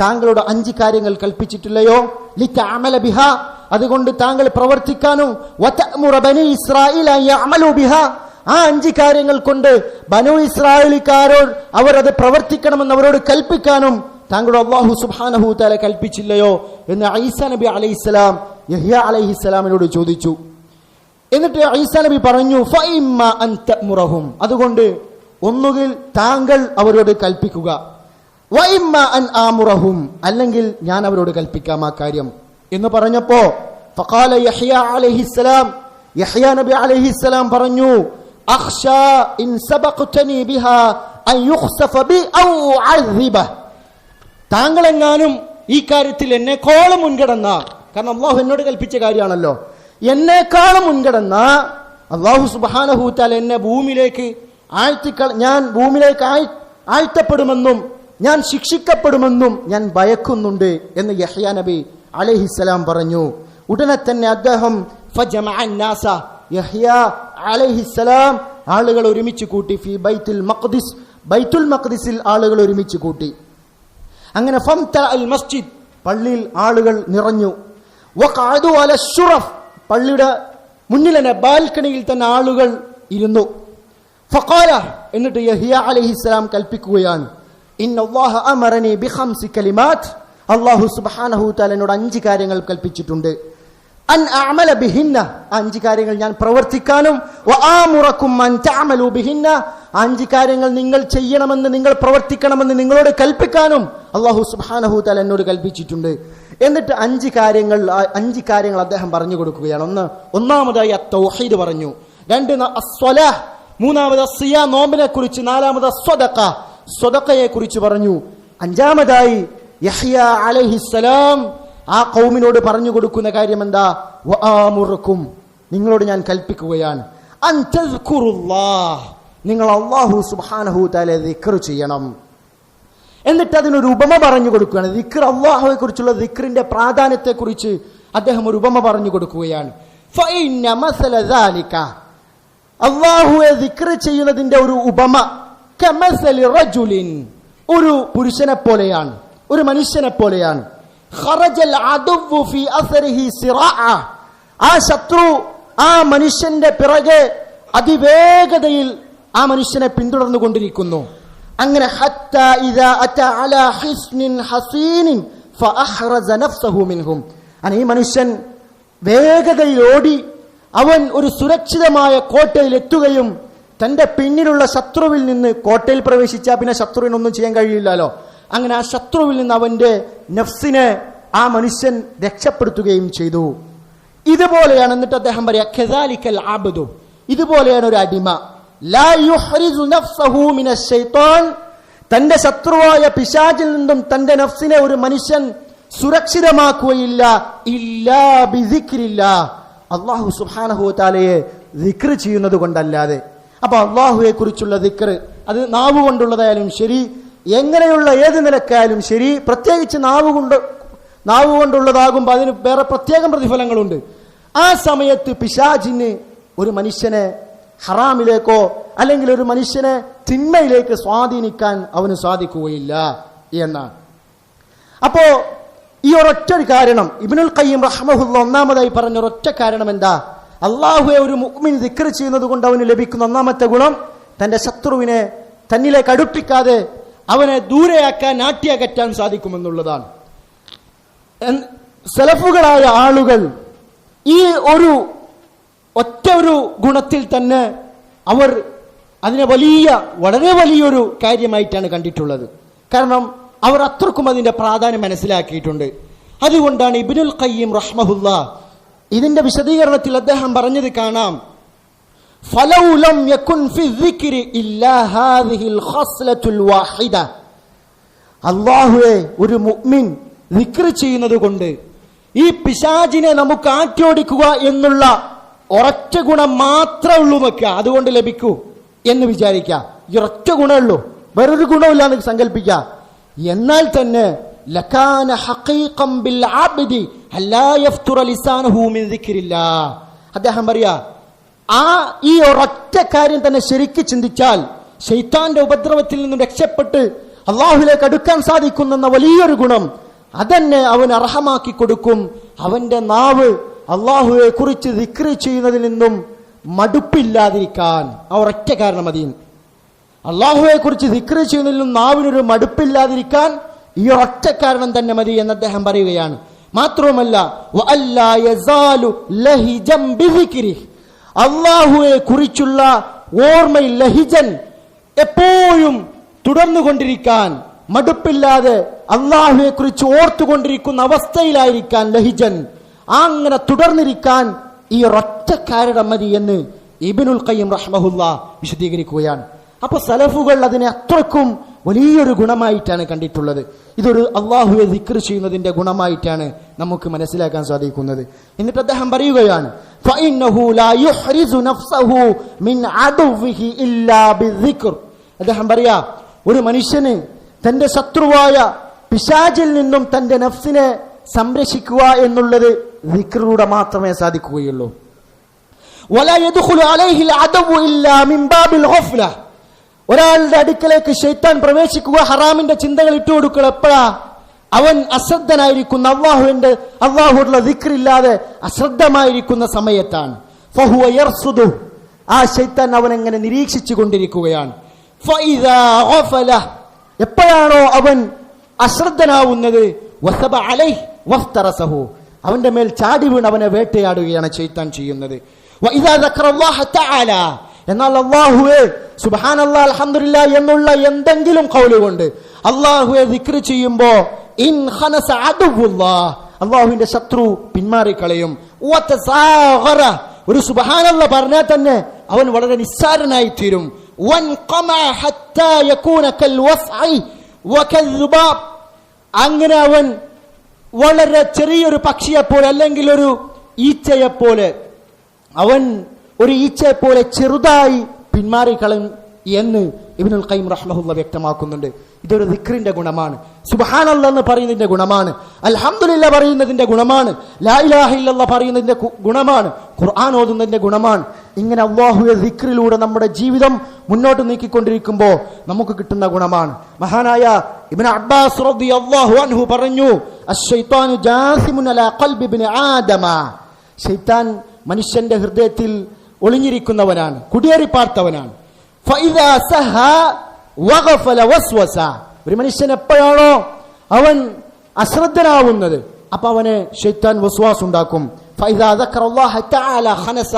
താങ്കളോട് 5 കാര്യങ്ങൾ കൽപ്പിച്ചിട്ടില്ലയോ ലിതഅമല ബിഹാ അതുകൊണ്ട് താങ്കൾ പ്രവർത്തിക്കാനും വതഅ്മുറ ബനീ ഇസ്രായീൽ യഅമലു ബിഹാ ആ 5 കാര്യങ്ങൾ കൊണ്ട് ബനൂ ഇസ്രായേൽക്കാരോട് അവർ അത് പ്രവർത്തിക്കണമെന്ന് അവരോട് കൽപ്പിക്കാനും താങ്കളോട് അല്ലാഹു സുബ്ഹാനഹു തആല കൽപ്പിച്ചില്ലയോ എന്ന് ഈസ നബി അലൈഹിസ്സലാം യഹ്യ അലൈഹിസ്സലാമിനോട് ചോദിച്ചു. എന്നിട്ട് ഈസ നബി പറഞ്ഞു ഫഇമ്മ അൻ തഅ്മുറഹും അതുകൊണ്ട് ഒന്നുകിൽ താങ്കൾ അവരോട് കൽപ്പിക്കുക വഇമ്മ അൻ ആമുറഹും അല്ലെങ്കിൽ ഞാൻ അവരോട് കൽപ്പിക്കാം ആ കാര്യം എന്ന് പറഞ്ഞപ്പോ ഫഖാല യഹ്യ അലൈഹിസ്സലാം യഹ്യ നബി അലൈഹിസ്സലാം പറഞ്ഞു അഖ്ശാ ഇൻ സബഖതനി ബിഹാ അൻ യുഖ്സഫ ബി ഔ അഅ്ദിബ താങ്കളെങ്ങാനും ഈ കാര്യത്തിൽ എന്നെക്കാളും മുൻകടന്ന കാരണം അല്ലാഹു എന്നോട് കൽപ്പിച്ച കാര്യമാണല്ലോ എന്നെക്കാളും മുൻകടന്ന അല്ലാഹു സുബ്ഹാനഹു തആല എന്നെ ഭൂമിയിലേക്ക് ഞാൻ ഭൂമിയിലേക്ക് ആഴ്ത്തപ്പെടുമെന്നും ഞാൻ ശിക്ഷിക്കപ്പെടുമെന്നും ഞാൻ ഭയക്കുന്നുണ്ട് എന്ന് യഹ്യ നബി അലൈഹിസ്സലാം പറഞ്ഞു. ഉടനെ തന്നെ അദ്ദേഹം യഹ്യ അലൈഹിസ്സലാം ആളുകൾ ഒരുമിച്ച് കൂട്ടി ഫി ബൈത്തുൽ മഖ്ദിസിൽ ആളുകൾ ഒരുമിച്ച് കൂട്ടി. അങ്ങനെ ഫംതഅൽ മസ്ജിദ് പള്ളിയിൽ ആളുകൾ നിറഞ്ഞു. വഖഅദു അല ശുറഫ് പള്ളിയുടെ മുന്നിൽ തന്നെ ബാൽക്കണിയിൽ തന്നെ ആളുകൾ ഇരുന്നു. ഫഖാല എന്നിട്ട് യഹ്യ അലൈഹിസ്സലാം കൽപ്പിക്കുകയാണ് ഇന്നല്ലാഹ അമറനി ബിഖംസി കലിമാത്ത് അല്ലാഹു സുബ്ഹാനഹു തആല എന്നോട് 5 കാര്യങ്ങൾ കൽപ്പിച്ചിട്ടുണ്ട് അൻ അഅമല ബിഹിന്ന 5 കാര്യങ്ങൾ ഞാൻ പ്രവർത്തിക്കാനും വആമുറകും അൻ തഅമലു ബിഹിന്ന 5 കാര്യങ്ങൾ നിങ്ങൾ ചെയ്യണമെന്ന് നിങ്ങൾ പ്രവർത്തിക്കണമെന്ന് നിങ്ങളോട് കൽപ്പിക്കാനും അല്ലാഹു സുബ്ഹാനഹു തആല എന്നോട് കൽപ്പിച്ചിട്ടുണ്ട്. എന്നിട്ട് 5 കാര്യങ്ങൾ അദ്ദേഹം പറഞ്ഞു കൊടുക്കുകയാണ്. ഒന്നാമതായി അത്തൗഹീദ് പറഞ്ഞു, 2 അസ്സലാഹ്, 3 അസ്സിയാം നോമ്പിനെ കുറിച്ച്, 4 സ്വദഖയെ കുറിച്ച് പറഞ്ഞു. 5 യഹ്യ അലൈഹിസ്സലാം ആ ഖൗമിനോട് പറഞ്ഞു കൊടുക്കുന്ന കാര്യം എന്താ വആമുറുക്കും നിങ്ങളോട് ഞാൻ കൽപ്പിക്കുകയാണ് അൻ തസ്കുറുല്ലാഹ് നിങ്ങൾ അല്ലാഹു സുബ്ഹാനഹു തആല ദിക്ർ ചെയ്യണം. എന്നിട്ട് അതിനൊരു ഉപമ പറഞ്ഞു കൊടുക്കുകയാണ്. ദിക്ർ അല്ലാഹുവെ കുറിച്ചുള്ള ദിക്റിന്റെ പ്രാധാന്യത്തെ കുറിച്ച് അദ്ദേഹം ഒരു ഉപമ പറഞ്ഞു കൊടുക്കുകയാണ്. ഫഇന്ന മസല ദാലിക അല്ലാഹുവെ ദിക്ർ ചെയ്യുന്നതിന്റെ ഒരു ഉപമ കമസലി റജുലിൻ ഒരു പുരുഷനെ പോലെയാണ്, ഒരു മനുഷ്യനെ പോലെയാണ്. ഖറജൽ അദുവ്വു ഫീ അസരിഹി സിറാഅ ആ ശത്രു ആ മനുഷ്യന്റെ പിറകെ അതിവേഗതയിൽ ആ മനുഷ്യനെ പിന്തുടർന്നു കൊണ്ടിരിക്കുന്നു. അങ്ങനെ ഹത്താ ഇദാ അതാ അലാ ഹിസ്നിൻ ഹസീനിൻ ഫഅഹ്റസ നഫ്സഹു മിൻഹും ഈ മനുഷ്യൻ വേഗതയിൽ ഓടി അവൻ ഒരു സുരക്ഷിതമായ കോട്ടയിൽ എത്തുകയും തന്റെ പിന്നിലുള്ള ശത്രുവിൽ നിന്ന് കോട്ടയിൽ പ്രവേശിച്ചാൽ പിന്നെ ശത്രുവിനൊന്നും ചെയ്യാൻ കഴിയില്ലല്ലോ. അങ്ങനെ ആ ശത്രുവിൽ നിന്ന് അവന്റെ നഫ്സിനെ ആ മനുഷ്യൻ രക്ഷപ്പെടുത്തുകയും ചെയ്തു. ഇതുപോലെയാണ്. എന്നിട്ട് അദ്ദേഹം പറയാ കദാലിക്കൽ അബ്ദു ഇതുപോലെയാണ് ഒരു അടിമ ലാ യുഹ്രിസു നഫ്സഹു മിനശ് ശൈത്താൻ തന്റെ ശത്രുവായ പിശാചിൽ നിന്നും തന്റെ നഫ്സിനെ ഒരു മനുഷ്യൻ സുരക്ഷിതമാക്കുകയില്ല ഇല്ലാ ബിസിക്രില്ലാ അല്ലാഹു സുബ്ഹാനഹു വതആലയെ ദിക്ർ ചെയ്യുന്നത് കൊണ്ടല്ലാതെ. അപ്പൊ അല്ലാഹുവെ കുറിച്ചുള്ള ദിക്ർ അത് നാവ് കൊണ്ടുള്ളതായാലും ശരി, എങ്ങനെയുള്ള ഏത് നിലക്കായാലും ശരി, പ്രത്യേകിച്ച് നാവ് കൊണ്ടുള്ളതാകുമ്പോൾ അതിന് വേറെ പ്രത്യേകം പ്രതിഫലങ്ങളുണ്ട്. ആ സമയത്ത് പിശാചിന് ഒരു മനുഷ്യനെ ഹറാമിലേക്കോ അല്ലെങ്കിൽ ഒരു മനുഷ്യനെ തിന്മയിലേക്ക് സ്വാധീനിക്കാൻ അവന് സാധിക്കുകയില്ല എന്നാണ്. അപ്പോ ഈ ഒരൊറ്റൊരു കാരണം ഇബ്നുൽ ഖയ്യിം റഹ്മഹുല്ലാ ഒന്നാമതായി പറഞ്ഞ ഒരൊറ്റ കാരണം എന്താ? അല്ലാഹുവെ ഒരു മുഅ്മിൻ ദിക്ർ ചെയ്യുന്നത് കൊണ്ട് അവന് ലഭിക്കുന്ന ഒന്നാമത്തെ ഗുണം തന്റെ ശത്രുവിനെ തന്നിലേക്ക് അടുപ്പിക്കാതെ അവനെ ദൂരെയാക്കാൻ നാട്ടിയകറ്റാൻ സാധിക്കുമെന്നുള്ളതാണ്. സലഫുകളായ ആളുകൾ ഈ ഒറ്റ ഒരു ഗുണത്തിൽ തന്നെ അവർ അതിനെ വളരെ വലിയൊരു കാര്യമായിട്ടാണ് കണ്ടിട്ടുള്ളത്. കാരണം അവർ അത്രക്കും അതിന്റെ പ്രാധാന്യം മനസ്സിലാക്കിയിട്ടുണ്ട്. അതുകൊണ്ടാണ് ഇബ്നുൽ ഖയ്യിം റഹ്മഹുല്ലാ ഇതിന്റെ വിശദീകരണത്തിൽ അദ്ദേഹം പറഞ്ഞത് കാണാം, ഫലൗ ലം യകുൻ ഫി ദിക്രി ഇല്ലാ ഹാദിഹിൽ ഖസ്ലത്തുൽ വാഹിദ. അല്ലാഹുവേ, ഒരു മുഅ്മിൻ ദിക്ർ ചെയ്യുന്നത് കൊണ്ട് ഈ പിശാചിനെ നമുക്ക് ആട്ടിയോടിക്കുക എന്നുള്ള ഒരൊറ്റ ഗുണം മാത്രമേ ഉള്ളൂ വെക്കുക, അതുകൊണ്ട് ലഭിക്കൂ എന്ന് വിചാരിക്കുക. ഈ ഒരൊറ്റ ഗുണമുള്ളൂ, വേറൊരു ഗുണമില്ല എന്ന് സങ്കല്പിക്കുക. എന്നാൽ തന്നെ ലകാന ഹഖീഖൻ ബിൽ അബ്ദി അല്ലാ യഫ്തുറ ലിസാനഹു മിൻ ദിക്രില്ലാഹ്. അദ്ദേഹം പറയാ, ഈ ഒരൊറ്റ കാര്യം തന്നെ ശരിക്ക് ചിന്തിച്ചാൽ ശൈത്താന്റെ ഉപദ്രവത്തിൽ നിന്നും രക്ഷപ്പെട്ട് അള്ളാഹുവിലേക്ക് അടുക്കാൻ സാധിക്കുന്ന വലിയൊരു ഗുണം അതന്നെ അവൻ അർഹമാക്കി കൊടുക്കും. അവന്റെ നാവ് അള്ളാഹുവെ കുറിച്ച് ദിക്ർ ചെയ്യുന്നതിൽ നിന്നും മടുപ്പില്ലാതിരിക്കാൻ ആ ഒരൊറ്റ കാരണം മതി. അള്ളാഹുവെ കുറിച്ച് ദിക്ർ ചെയ്യുന്നതിൽ നിന്നും നാവിനൊരു മടുപ്പില്ലാതിരിക്കാൻ ഈ ഒരൊറ്റ കാരണം തന്നെ മതി എന്ന് അദ്ദേഹം പറയുകയാണ്. മാത്രവുമല്ല, അള്ളാഹുവെ കുറിച്ചുള്ള ഓർമ്മയിൽ ലഹിജൻ എപ്പോഴും തുടർന്നുകൊണ്ടിരിക്കാൻ, മടുപ്പില്ലാതെ അള്ളാഹുവെ കുറിച്ച് ഓർത്തുകൊണ്ടിരിക്കുന്ന അവസ്ഥയിലായിരിക്കാൻ ലഹിജൻ, അങ്ങനെ തുടർന്നിരിക്കാൻ ഈ ഒരൊറ്റ കാരണം മതി എന്ന് ഇബ്നുൽ ഖയ്യിം റഹ്മഹുല്ലാ വിശദീകരിക്കുകയാണ്. അപ്പൊ സലഫുകൾ അതിനെ അത്രക്കും വലിയൊരു ഗുണമായിട്ടാണ് കണ്ടിട്ടുള്ളത്. ഇതൊരു അള്ളാഹുവെ ദിക്ർ ചെയ്യുന്നതിന്റെ ഗുണമായിട്ടാണ് നമുക്ക് മനസ്സിലാക്കാൻ സാധിക്കുന്നത്. എന്നിട്ട് അദ്ദേഹം പറയുകയാണ്, ഫഇന്നഹു ലാ യുഹ്രിസു നഫ്സഹു മിൻ അദുവിഹി ഇല്ലാ ബിദ്ദിക്ർ. അദ്ദേഹം പറയാ, ഒരു മനുഷ്യന് തന്റെ ശത്രുവായ പിശാചിൽ നിന്നും തന്റെ നഫ്സിനെ സംരക്ഷിക്കുക എന്നുള്ളത് ദിക്റിലൂടെ മാത്രമേ സാധിക്കുകയുള്ളൂ. വലാ യദ്ഖുലു അലൈഹിൽ അദവു ഇല്ലാ മിൻ ബാബിൽ ഗഫ്ല. ഒരാളുടെ അടുക്കലേക്ക് ശൈത്താൻ പ്രവേശിക്കുക, ഹറാമിന്റെ ചിന്തകൾ ഇട്ടുകൊടുക്കുക എപ്പോഴാ? അവൻ അശ്രദ്ധനായിരിക്കുന്ന, അള്ളാഹുവിന്റെ ദിക്റില്ലാതെ അശ്രദ്ധമായിരിക്കുന്ന സമയത്താണ്. ഫഹുവ യർസുദു. ആ ശൈത്താൻ അവൻ എങ്ങനെ നിരീക്ഷിച്ചു കൊണ്ടിരിക്കുകയാണ്. ഫഇദാ ഗഫല. എപ്പോഴാണോ അവൻ അശ്രദ്ധനാവുന്നത്, വസബ അലൈഹി വഫ്തറസഹു. അവന്റെ മേൽ ചാടി വീണ് അവനെ വേട്ടയാടുകയാണ് ശൈത്താൻ ചെയ്യുന്നത്. വഇദാ ദക്കറല്ലാഹ തആല. എന്നാൽ അല്ലാഹുവേ, സുബ്ഹാനല്ലാഹ്, അൽഹംദുലില്ലാഹ് എന്നുള്ള എന്തെങ്കിലും ഖൗല് കൊണ്ട് അല്ലാഹുവെ ദിക്ർ ചെയ്യുമ്പോ ഇൻ ഖനസ അദുവുല്ലാഹ്, അല്ലാഹുവിന്റെ ശത്രു പിന്മാറിക്കളയും. വതസാഗറ. ഒരു സുബ്ഹാനല്ലാഹ് പറഞ്ഞാൽ തന്നെ അവൻ വളരെ നിസ്സാരനായി തീരും. വൻഖമ ഹത്താ യകൂന കൽ വസ്ഇ വകൽദുബാബ്. അങ്ങനെ അവൻ വളരെ ചെറിയൊരു പക്ഷിയെപ്പോലെ അല്ലെങ്കിൽ ഒരു ഈച്ചയെപ്പോലെ, അവൻ ഒരു ഈച്ചയെപ്പോലെ ചെറുതായി പിന്മാറിക്കളയും എന്ന് ഇബ്നുൽ ഖയ്യിം റഹ്മഹുല്ലാഹ് വ്യക്തമാക്കുന്നുണ്ട്. ഇതൊരു ദിക്റിന്റെ ഗുണമാണ്. സുബ്ഹാനല്ലാഹ് എന്ന് പറയുന്നതിന്റെ ഗുണമാണ്. അൽഹംദുലില്ലാഹ് പറയുന്നതിന്റെ ഗുണമാണ്. ലാ ഇലാഹ ഇല്ലല്ലാഹ് പറയുന്നതിന്റെ ഗുണമാണ്. ഖുർആൻ ഓതുന്നതിന്റെ ഗുണമാണ്. ഇങ്ങനെ അല്ലാഹുവെ ദിക്റിലൂടെ നമ്മുടെ ജീവിതം മുന്നോട്ട് നീക്കിക്കൊണ്ടിരിക്കുമ്പോൾ നമുക്ക് കിട്ടുന്ന ഗുണമാണ്. മഹാനായ ഇബ്നു അബ്ബാസ് റളിയല്ലാഹു അൻഹു പറഞ്ഞു, അശ്ശൈത്താനു ജാസിമുൻ അലാ ഖൽബി ഇബ്നു ആദമ. ശൈത്താൻ മനുഷ്യന്റെ ഹൃദയത്തിൽ ഒളിഞ്ഞിരിക്കുന്നവനാണ്, കുടിയേറിപ്പാർത്തവനാണ്. ഫഇദാ സഹ വഗഫല വസ്വസ. ഒരു മനുഷ്യൻ എപ്പോഴാണോ അവൻ അശ്രദ്ധനാവുന്നത്, അപ്പൊ അവന് ശൈത്താൻ വസ്വാസ് ഉണ്ടാക്കും. ഫഇദാ ദക്കറല്ലാഹ തആല ഖനസ.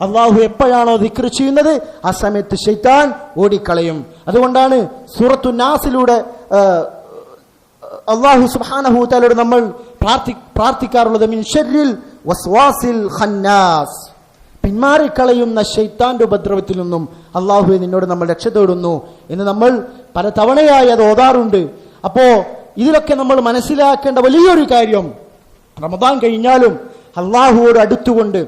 അല്ലാഹു എപ്പോഴാണോ ദിക്ർ ചെയ്യുന്നത് ആ സമയത്ത് ശൈത്താൻ ഓടിക്കളയും. അതുകൊണ്ടാണ് സൂറത്തു നാസിലൂടെ അല്ലാഹു സുബ്ഹാനഹു വ തആലയോട് നമ്മൾ പ്രാർത്ഥിക്കാറുള്ളത്, മിൻ ശർരിൽ വസ്വാസിൽ ഖന്നാസ്. പിന്മാറിക്കളയുന്ന ശൈത്താന്റെ ഉപദ്രവത്തിൽ നിന്നും അല്ലാഹുവേ നിന്നോട് നമ്മൾ രക്ഷ തേടുന്നു എന്ന് നമ്മൾ പല തവണയായി അത് ഓതാറുണ്ട്. അപ്പോ ഇതിലൊക്കെ നമ്മൾ മനസ്സിലാക്കേണ്ട വലിയൊരു കാര്യം, റമദാൻ കഴിഞ്ഞാലും അല്ലാഹുവോട് അടുത്തുകൊണ്ട്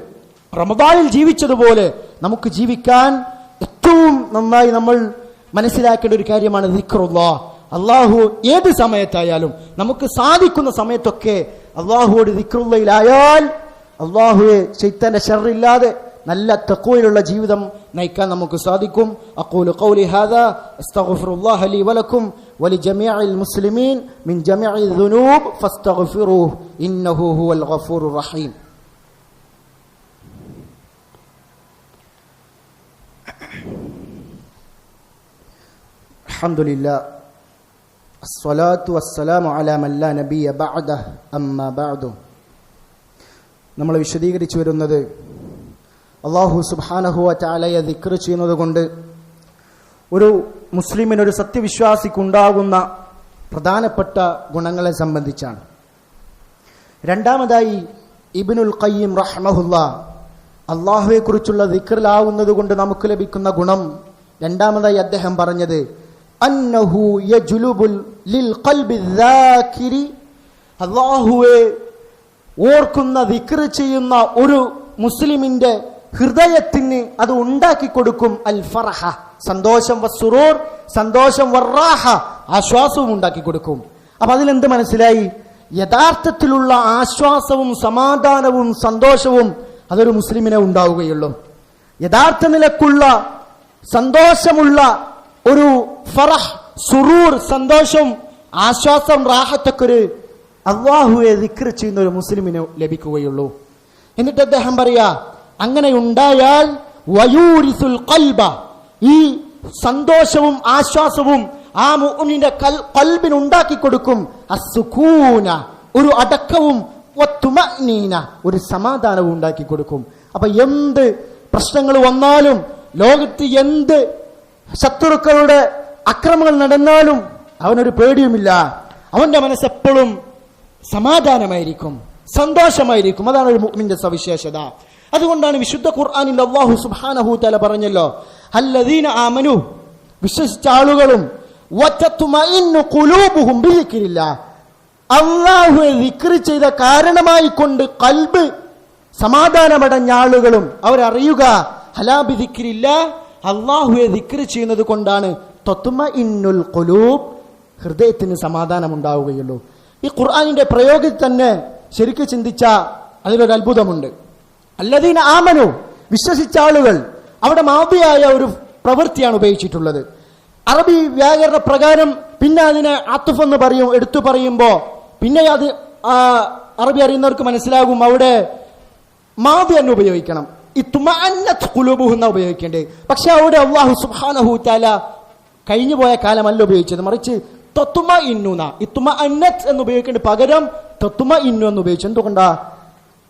റമദാനിൽ ജീവിച്ചതുപോലെ നമുക്ക് ജീവിക്കാൻ ഏറ്റവും നന്നായി നമ്മൾ മനസ്സിലാക്കേണ്ട ഒരു കാര്യമാണ് ദിക്റുല്ലാഹ്. അല്ലാഹു ഏത് സമയത്തായാലും നമുക്ക് സാധിക്കുന്ന സമയത്തൊക്കെ അല്ലാഹുവോട് ദിക്റുള്ളയിലായാൽ അല്ലാഹുവെ ശൈത്താന്റെ ശർറില്ലാതെ നല്ല തഖ്വയിലുള്ള ജീവിതം നയിക്കാൻ നമുക്ക് സാധിക്കും. അഖൂലു ഖൗലി ഹാദാ അസ്തഗ്ഫിറുല്ലാഹ ലി വലക്കും വലിജമീഇൽ മുസ്ലിമീൻ മിൻ ജമീഇ ദുനൂബ് ഫസ്തഗ്ഫിറൂഹു ഇന്നഹു ഹുവൽ ഗഫൂറുർ റഹീം. അൽഹംദുലില്ലാഹ് അസ്സലാത്തു വസ്സലാമു അലാ മൻ ലാ നബിയ്യ ബഅദഹു അമ്മാ ബഅദു. നമ്മൾ വിശദീകരിച്ചു വരുന്നത് അല്ലാഹു സുബ്ഹാനഹു വ തആലയെ ദിക്ർ ചെയ്യുന്നത് കൊണ്ട് ഒരു മുസ്ലിമിന്, ഒരു സത്യവിശ്വാസിക്കുണ്ടാകുന്ന പ്രധാനപ്പെട്ട ഗുണങ്ങളെ സംബന്ധിച്ചാണ്. രണ്ടാമതായി ഇബ്നുൽ ഖയ്യിം റഹ്മഹുല്ലാ അല്ലാഹുവെ കുറിച്ചുള്ള ദിക്റിലാവുന്നത് കൊണ്ട് നമുക്ക് ലഭിക്കുന്ന ഗുണം രണ്ടാമതായി അദ്ദേഹം പറഞ്ഞത് അന്നഹു യജ്ലുബുൽ ലിൽ ഖൽബി ദാകിരി, അല്ലാഹുവെ ഓർക്കുന്ന ദിക്ർ ചെയ്യുന്ന ഒരു മുസ്ലിമിന്റെ ഹൃദയത്തിന് അത് ഉണ്ടാക്കി കൊടുക്കും അൽ ഫറഹ, സന്തോഷം, വസ്സുറൂർ, സന്തോഷം, വറാഹ, ആശ്വാസവും ഉണ്ടാക്കി കൊടുക്കും. അപ്പൊ അതിലെന്ത് മനസ്സിലായി? യഥാർത്ഥത്തിലുള്ള ആശ്വാസവും സമാധാനവും സന്തോഷവും അതൊരു മുസ്ലിമിനെ ഉണ്ടാവുകയുള്ളൂ. യഥാർത്ഥ നിലക്കുള്ള സന്തോഷമുള്ള ഒരു ഫറഹ്, സുറൂർ, സന്തോഷം, ആശ്വാസം, റാഹത്തൊക്കെ ഒരു അല്ലാഹുവെ ദിക്ർ ചെയ്യുന്ന ഒരു മുസ്ലിമിന് ലഭിക്കുകയുള്ളൂ. എന്നിട്ട് അദ്ദേഹം പറയാ, അങ്ങനെ ഉണ്ടായാൽ വയൂരിസുൽ ഖൽബ, ഈ സന്തോഷവും ആശ്വാസവും ആ മുഅ്മിനിന്റെ ഖൽബിന് ഉണ്ടാക്കി കൊടുക്കും അസ്സുകൂന, ഒരു അടക്കവും, വത്തുമഅ്നീന, ഒരു സമാധാനവും ഉണ്ടാക്കി കൊടുക്കും. അപ്പൊ എന്ത് പ്രശ്നങ്ങൾ വന്നാലും, ലോകത്ത് എന്ത് ശത്രുക്കളുടെ അക്രമങ്ങൾ നടന്നാലും അവനൊരു പേടിയുമില്ല. അവന്റെ മനസ്സെപ്പോഴും സമാധാനമായിരിക്കും, സന്തോഷമായിരിക്കും. അതാണ് ഒരു മുഅ്മിന്റെ സവിശേഷത. അതുകൊണ്ടാണ് വിശുദ്ധ ഖുർആനിൽ അല്ലാഹു സുബ്ഹാനഹു തആല പറഞ്ഞല്ലോ, അല്ലദീന ആമനു, വിശ്വസിച്ച ആളുകളും, വതത്മഇന്നു ഖുലൂബുഹും ബിദിക്രില്ലാഹ്, അല്ലാഹുവെ ദിക്ർ ചെയ്ത കാരണമായി കൊണ്ട് ഖൽബ് സമാധാനമടഞ്ഞ ആളുകളും അവരറിയുക, ഹലാ ബിദിക്രില്ലാഹ്, അല്ലാഹുവെ ദിക്ർ ചെയ്യുന്നത് കൊണ്ടാണ് തത്മഇന്നുൽ ഖുലൂബ്, ഹൃദയത്തിന് സമാധാനം ഉണ്ടാവുകയുള്ളൂ. ഈ ഖുർആനിന്റെ പ്രയോഗത്തിൽ തന്നെ ശരിക്കും ചിന്തിച്ച അതിലൊരു അത്ഭുതമുണ്ട്. അല്ലദീന ആമനു, വിശ്വസിച്ച ആളുകൾ, അവിടെ മാദിയായ ഒരു പ്രവൃത്തിയാണ് ഉപയോഗിച്ചിട്ടുള്ളത്. അറബി വ്യാകരണ പ്രകാരം പിന്നെ അതിനെ അത്ഫ് എന്ന് പറയും, എടുത്തു പറയുമ്പോ പിന്നെ അത് അറബി അറിയുന്നവർക്ക് മനസ്സിലാകും അവിടെ മാദി തന്നെ ഉപയോഗിക്കണം. ഇത്മഅന്നത് ഖുലൂബുഹും എന്നാ ഉപയോഗിക്കേണ്ടത്. പക്ഷെ അവിടെ അല്ലാഹു സുബ്ഹാനഹു തആല കഴിഞ്ഞു പോയ കാലമല്ല ഉപയോഗിച്ചത്, മറിച്ച് തത്മഇന്നുന, ഇത്മഅന്നത് എന്ന് ഉപയോഗിക്കേണ്ട പകരം തത്മഇന്നു എന്ന് ഉപയോഗിച്ചു. എന്തുകൊണ്ടാ?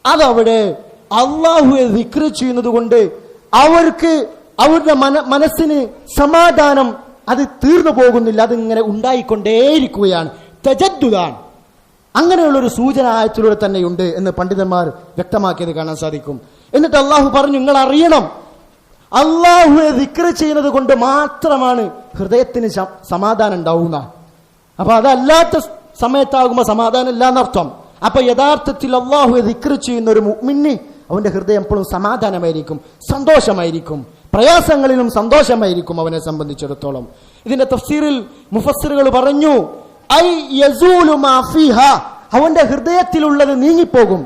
അതവിടെ അല്ലാഹുവെ ദിക്ർ ചെയ്യുന്നത് കൊണ്ട് അവർക്ക് അവരുടെ മനസ്സിന് സമാധാനം അത് തീർന്നു പോകുന്നില്ല, അതിങ്ങനെ ഉണ്ടായിക്കൊണ്ടേയിരിക്കുകയാണ്. തജദ്ദുദാണ്. അങ്ങനെയുള്ളൊരു സൂചന ആയത്തിലൂടെ തന്നെയുണ്ട് എന്ന് പണ്ഡിതന്മാർ വ്യക്തമാക്കിയത് കാണാൻ സാധിക്കും. എന്നിട്ട് അള്ളാഹു പറഞ്ഞു, നിങ്ങൾ അറിയണം, അള്ളാഹുവെ ദിക്ർ ചെയ്യുന്നത് കൊണ്ട് മാത്രമാണ് ഹൃദയത്തിന് സമാധാനം ഉണ്ടാവുക. അപ്പൊ അതല്ലാത്ത സമയത്താകുമ്പോ സമാധാനം ഇല്ല എന്നർത്ഥം. അപ്പൊ യഥാർത്ഥത്തിൽ അള്ളാഹുവെ ദിക്ർ ചെയ്യുന്ന ഒരു മുഅ്മിന് അവന്റെ ഹൃദയം എപ്പോഴും സമാധാനമായിരിക്കും, സന്തോഷമായിരിക്കും, പ്രയാസങ്ങളിലും സന്തോഷമായിരിക്കും അവനെ സംബന്ധിച്ചിടത്തോളം. ഇതിന്റെ തഫ്സീറിൽ മുഫസ്സിറുകൾ പറഞ്ഞു, ഐ യസൂലു മാ ഫീഹാ, അവന്റെ ഹൃദയത്തിലുള്ളത് നീങ്ങിപ്പോകും,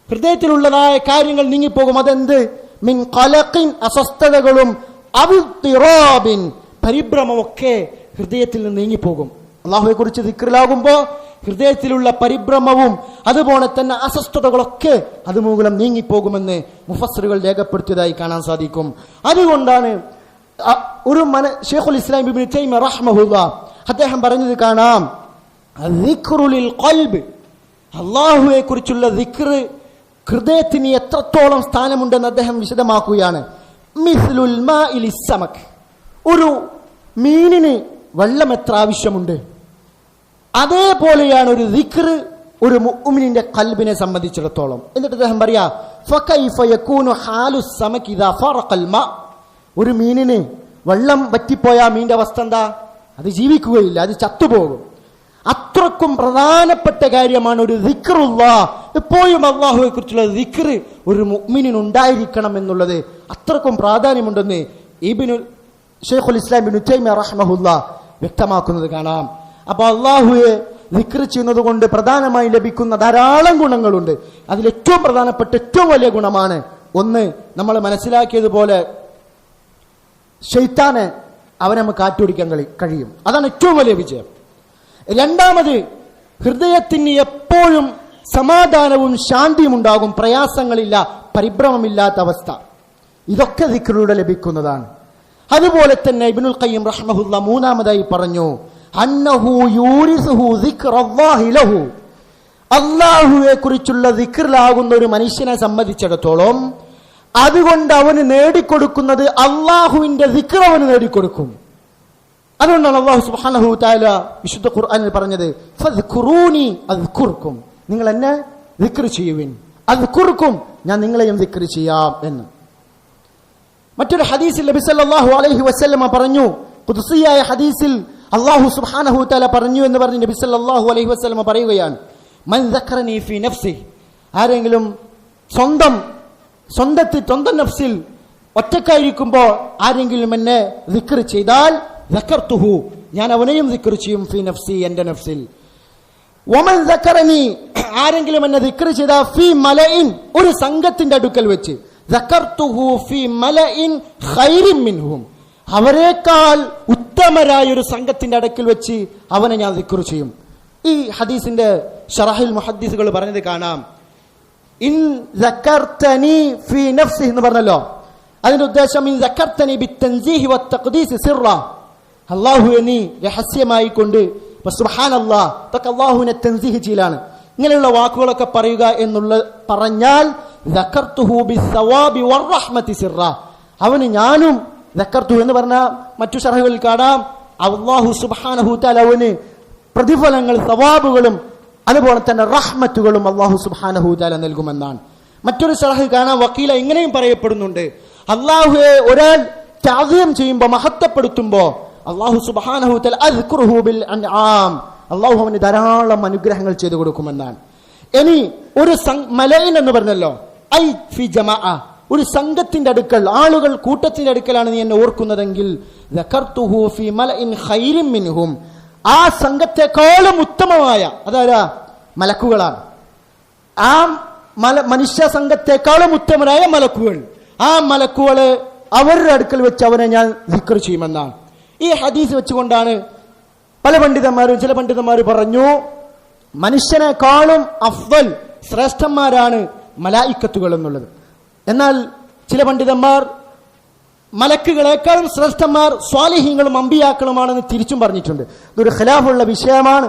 ഹൃദയത്തിലുള്ളതായ കാര്യങ്ങൾ നീങ്ങിപ്പോകും. അതെന്ത്? മിൻ ഖലഖിൻ, അസ്വസ്ഥതകളും, അവിത്തിറാബിൻ, പരിഭ്രമമൊക്കെ ഹൃദയത്തിൽ നിന്ന് നീങ്ങിപ്പോകും. അല്ലാഹുവെ കുറിച്ച് ദിക്റിലാകുമ്പോ ഹൃദയത്തിലുള്ള പരിഭ്രമവും അതുപോലെ തന്നെ അസ്വസ്ഥതകളൊക്കെ അതുമൂലം നീങ്ങിപ്പോകുമെന്ന് മുഫസ്സിറുകൾ രേഖപ്പെടുത്തിയതായി കാണാൻ സാധിക്കും. അതുകൊണ്ടാണ് ഒരു ശൈഖുൽ ഇസ്ലാം ഇബ്നു തൈമിയ്യ റഹ്മഹുല്ലാ അദ്ദേഹം പറഞ്ഞത് കാണാം, ദിക്റുലിൽ ഖൽബ്, അല്ലാഹുവെ കുറിച്ചുള്ള ദിക്ർ ഹൃദയത്തിന് എത്രത്തോളം സ്ഥാനമുണ്ടെന്ന് അദ്ദേഹം വിശദമാക്കുകയാണ്. മിസ്ലുൽ മാഇ ലിസ്സമക്, ഒരു മീനിന് വെള്ളം എത്ര ആവശ്യമുണ്ട് അതേപോലെയാണ് ഒരു ദിക്ർ ഒരു മുഅ്മിനിന്റെ ഖൽബിനെ സംബന്ധിച്ചിടത്തോളം. എന്നിട്ട് അദ്ദേഹം പറയാ, ഫകൈഫ യകൂനു ഹാലു സമകി ഇദാ ഫറഖൽ മാ, ഒരു മീനിന് വെള്ളം വറ്റിപ്പോയ മീനിന്റെ അവസ്ഥ എന്താ? അത് ജീവിക്കുകയില്ല, അത് ചത്തുപോകും. അത്രക്കും പ്രധാനപ്പെട്ട കാര്യമാണ് ഒരു ദിക്റുല്ലാഹ്. എപ്പോഴും അല്ലാഹുവെ കുറിച്ചുള്ള ദിക്ർ ഒരു മുഅ്മിനിന് ഉണ്ടായിരിക്കണം എന്നുള്ളത് അത്രക്കും പ്രാധാന്യമുണ്ടെന്ന് ശൈഖുൽ ഇസ്ലാം ഇബ്നു തൈമിയ്യ റഹ്മഹുല്ലാ വ്യക്തമാക്കുന്നത് കാണാം. അപ്പൊ അല്ലാഹുവെ ദിക്ർ ചെയ്യുന്നത് കൊണ്ട് പ്രധാനമായി ലഭിക്കുന്ന ധാരാളം ഗുണങ്ങളുണ്ട്. അതിൽ ഏറ്റവും പ്രധാനപ്പെട്ട ഏറ്റവും വലിയ ഗുണമാണ്, ഒന്ന്, നമ്മൾ മനസ്സിലാക്കിയതുപോലെ ശൈത്താനെ അവനെ നമുക്ക് കാറ്റുപിടിക്കാൻ കഴിയും. അതാണ് ഏറ്റവും വലിയ വിജയം. രണ്ടാമത്, ഹൃദയത്തിന് എപ്പോഴും സമാധാനവും ശാന്തിയും ഉണ്ടാകും, പ്രയാസങ്ങളില്ല, പരിഭ്രമമില്ലാത്ത അവസ്ഥ. ഇതൊക്കെ ദിക്റിലൂടെ ലഭിക്കുന്നതാണ്. അതുപോലെ തന്നെ ഇബ്നുൽ ഖയ്യിം റഹ്മഹുല്ലാ മൂന്നാമതായി പറഞ്ഞു, അന്നഹു യൂരിസുഹു ദിക്റല്ലാഹി ലഹു, അള്ളാഹുവെ കുറിച്ചുള്ള ദിക്റിലാകുന്ന ഒരു മനുഷ്യനെ സംബന്ധിച്ചിടത്തോളം അതുകൊണ്ട് അവന് നേടിക്കൊടുക്കുന്നത് അള്ളാഹുവിന്റെ ദിക്ർ അവന് നേടിക്കൊടുക്കും. അതുകൊണ്ടാണ് അല്ലാഹു സുബ്ഹാനഹു തആല വിശുദ്ധ ഖുർആനിൽ പറഞ്ഞത് ഫദ്കുറൂനി അദ്കുർക്കും, നിങ്ങൾ എന്നെ ദിക്ർ ചെയ്യുവിൻ, അദ്കുർക്കും, ഞാൻ നിങ്ങളെയും ദിക്ർ ചെയ്യാം എന്ന്. മറ്റൊരു ഹദീസിൽ നബി സല്ലല്ലാഹു അലൈഹി വസല്ലമ പറഞ്ഞു, ഖുദ്സിയായ ഹദീസിൽ അല്ലാഹു സുബ്ഹാനഹു തആല പറഞ്ഞു എന്ന് പറഞ്ഞ് നബി സല്ലല്ലാഹു അലൈഹി വസല്ലമ പറയുകയാണ്, മൻ ദക്കറനി ഫീ നഫ്സി, ആരെങ്കിലും സ്വന്തം നഫ്സിൽ ഒറ്റക്കായിരിക്കുമ്പോൾ ആരെങ്കിലും എന്നെ ദിക്ർ ചെയ്താൽ ദക്കർതുഹു, ഞാൻ അവനെയും ദിക്ർ ചെയ്യും, ഫീ നഫ്സി, എന്റെ നഫ്സിൽ. വമൻ ദക്കറനി, ആരെങ്കിലും എന്നെ ദിക്ർ ചെയ്താൽ ഫീ മലഇൻ, ഒരു സംഘത്തിന്റെ അടുക്കൽ വെച്ച്, ദക്കർതുഹു ഫീ മലഇൻ ഖൈറിൻ മിൻഹും, അവരെക്കാൾ ഉത്തമരായ ഒരു സംഘത്തിന്റെ അടുക്കൽ വെച്ച് അവനെ ഞാൻ ദിക്ർ ചെയ്യും. ഈ ഹദീസിന്റെ ശറഹിൽ മുഹദ്ദിസുകൾ പറഞ്ഞത് കാണാം, ഇൻ ദക്കർതനി ഫീ നഫ്സി എന്ന് പറഞ്ഞല്ലോ, അതിന്റെ ഉദ്ദേശം ഇൻ ദക്കർതനി ബിത്തൻസീഹി വത്തഖ്ദീസ് സിർറ, അല്ലാഹുവേ നീ രഹസ്യമായി കൊണ്ട് സുബ്ഹാനല്ലാഹ്, ഇതൊക്കെ അല്ലാഹുവിനെ തൻസീഹ് ചെയ്യലാണ്. ഇങ്ങനെയുള്ള വാക്കുകളൊക്കെ പറയുക എന്നുള്ള പറഞ്ഞാൽ ദക്കർതുഹു ബിസ്സവാബി വറഹ്മതി സിർറ, അവന് ഞാനും ദക്കർതു എന്ന് പറഞ്ഞ മറ്റു ശറഹുകളിൽ കാണാം, അല്ലാഹു സുബ്ഹാനഹു തആല അവന് പ്രതിഫലങ്ങൾ സവാബുകളും അതുപോലെ തന്നെ റഹ്മത്തുകളും അല്ലാഹു സുബ്ഹാനഹു തആല നൽകുമെന്നാണ്. മറ്റൊരു ശറഹ് കാണാം, വക്കീല ഇങ്ങനെയും പറയപ്പെടുന്നുണ്ട്, അല്ലാഹുവെ ഒരാൾ തഅദീം ചെയ്യുമ്പോൾ, മഹത്വപ്പെടുത്തുമ്പോൾ അല്ലാഹു സുബ്ഹാനഹു തആല അസ്കുറുഹു ബിൽ അൻആം, അല്ലാഹു അവന് ധാരാളം അനുഗ്രഹങ്ങൾ ചെയ്തു കൊടുക്കുമെന്നാണ്. ഇനി ഒരു മലയിൻ എന്ന് പറഞ്ഞല്ലോ, ഐ ഫി ജമാഅ, ഒരു സംഘത്തിന്റെ അടുക്കൽ, ആളുകൾ കൂട്ടത്തിന്റെ അടുക്കലാണ് നീ എന്നെ ഓർക്കുന്നതെങ്കിൽ ദക്കർതുഹു ഫി മലഇൻ ഖൈറിൻ മിൻഹും, ആ സംഘത്തെക്കാളും ഉത്തമമായ, അതാരാ, മലക്കുകളാണ്. ആ മനുഷ്യ സംഘത്തെക്കാളും ഉത്തമരായ മലക്കുകൾ, ആ മലക്കുകളെ അവരുടെ അടുക്കൽ വെച്ച് അവനെ ഞാൻ ദിക്ർ ചെയ്യുമെന്നാണ്. ഈ ഹദീസ് വെച്ചുകൊണ്ടാണ് ചില പണ്ഡിതന്മാരും പറഞ്ഞു, മനുഷ്യനെക്കാളും അഫ്ദൽ, ശ്രേഷ്ഠന്മാരാണ് മലായിക്കത്തുകൾ എന്നുള്ളത്. എന്നാൽ ചില പണ്ഡിതന്മാർ മലക്കുകളെക്കാളും ശ്രേഷ്ഠന്മാർ സ്വാലിഹീങ്ങളും അമ്പിയാക്കളുമാണെന്ന് തിരിച്ചും പറഞ്ഞിട്ടുണ്ട്. ഇതൊരു ഖിലാഫുള്ള വിഷയമാണ്,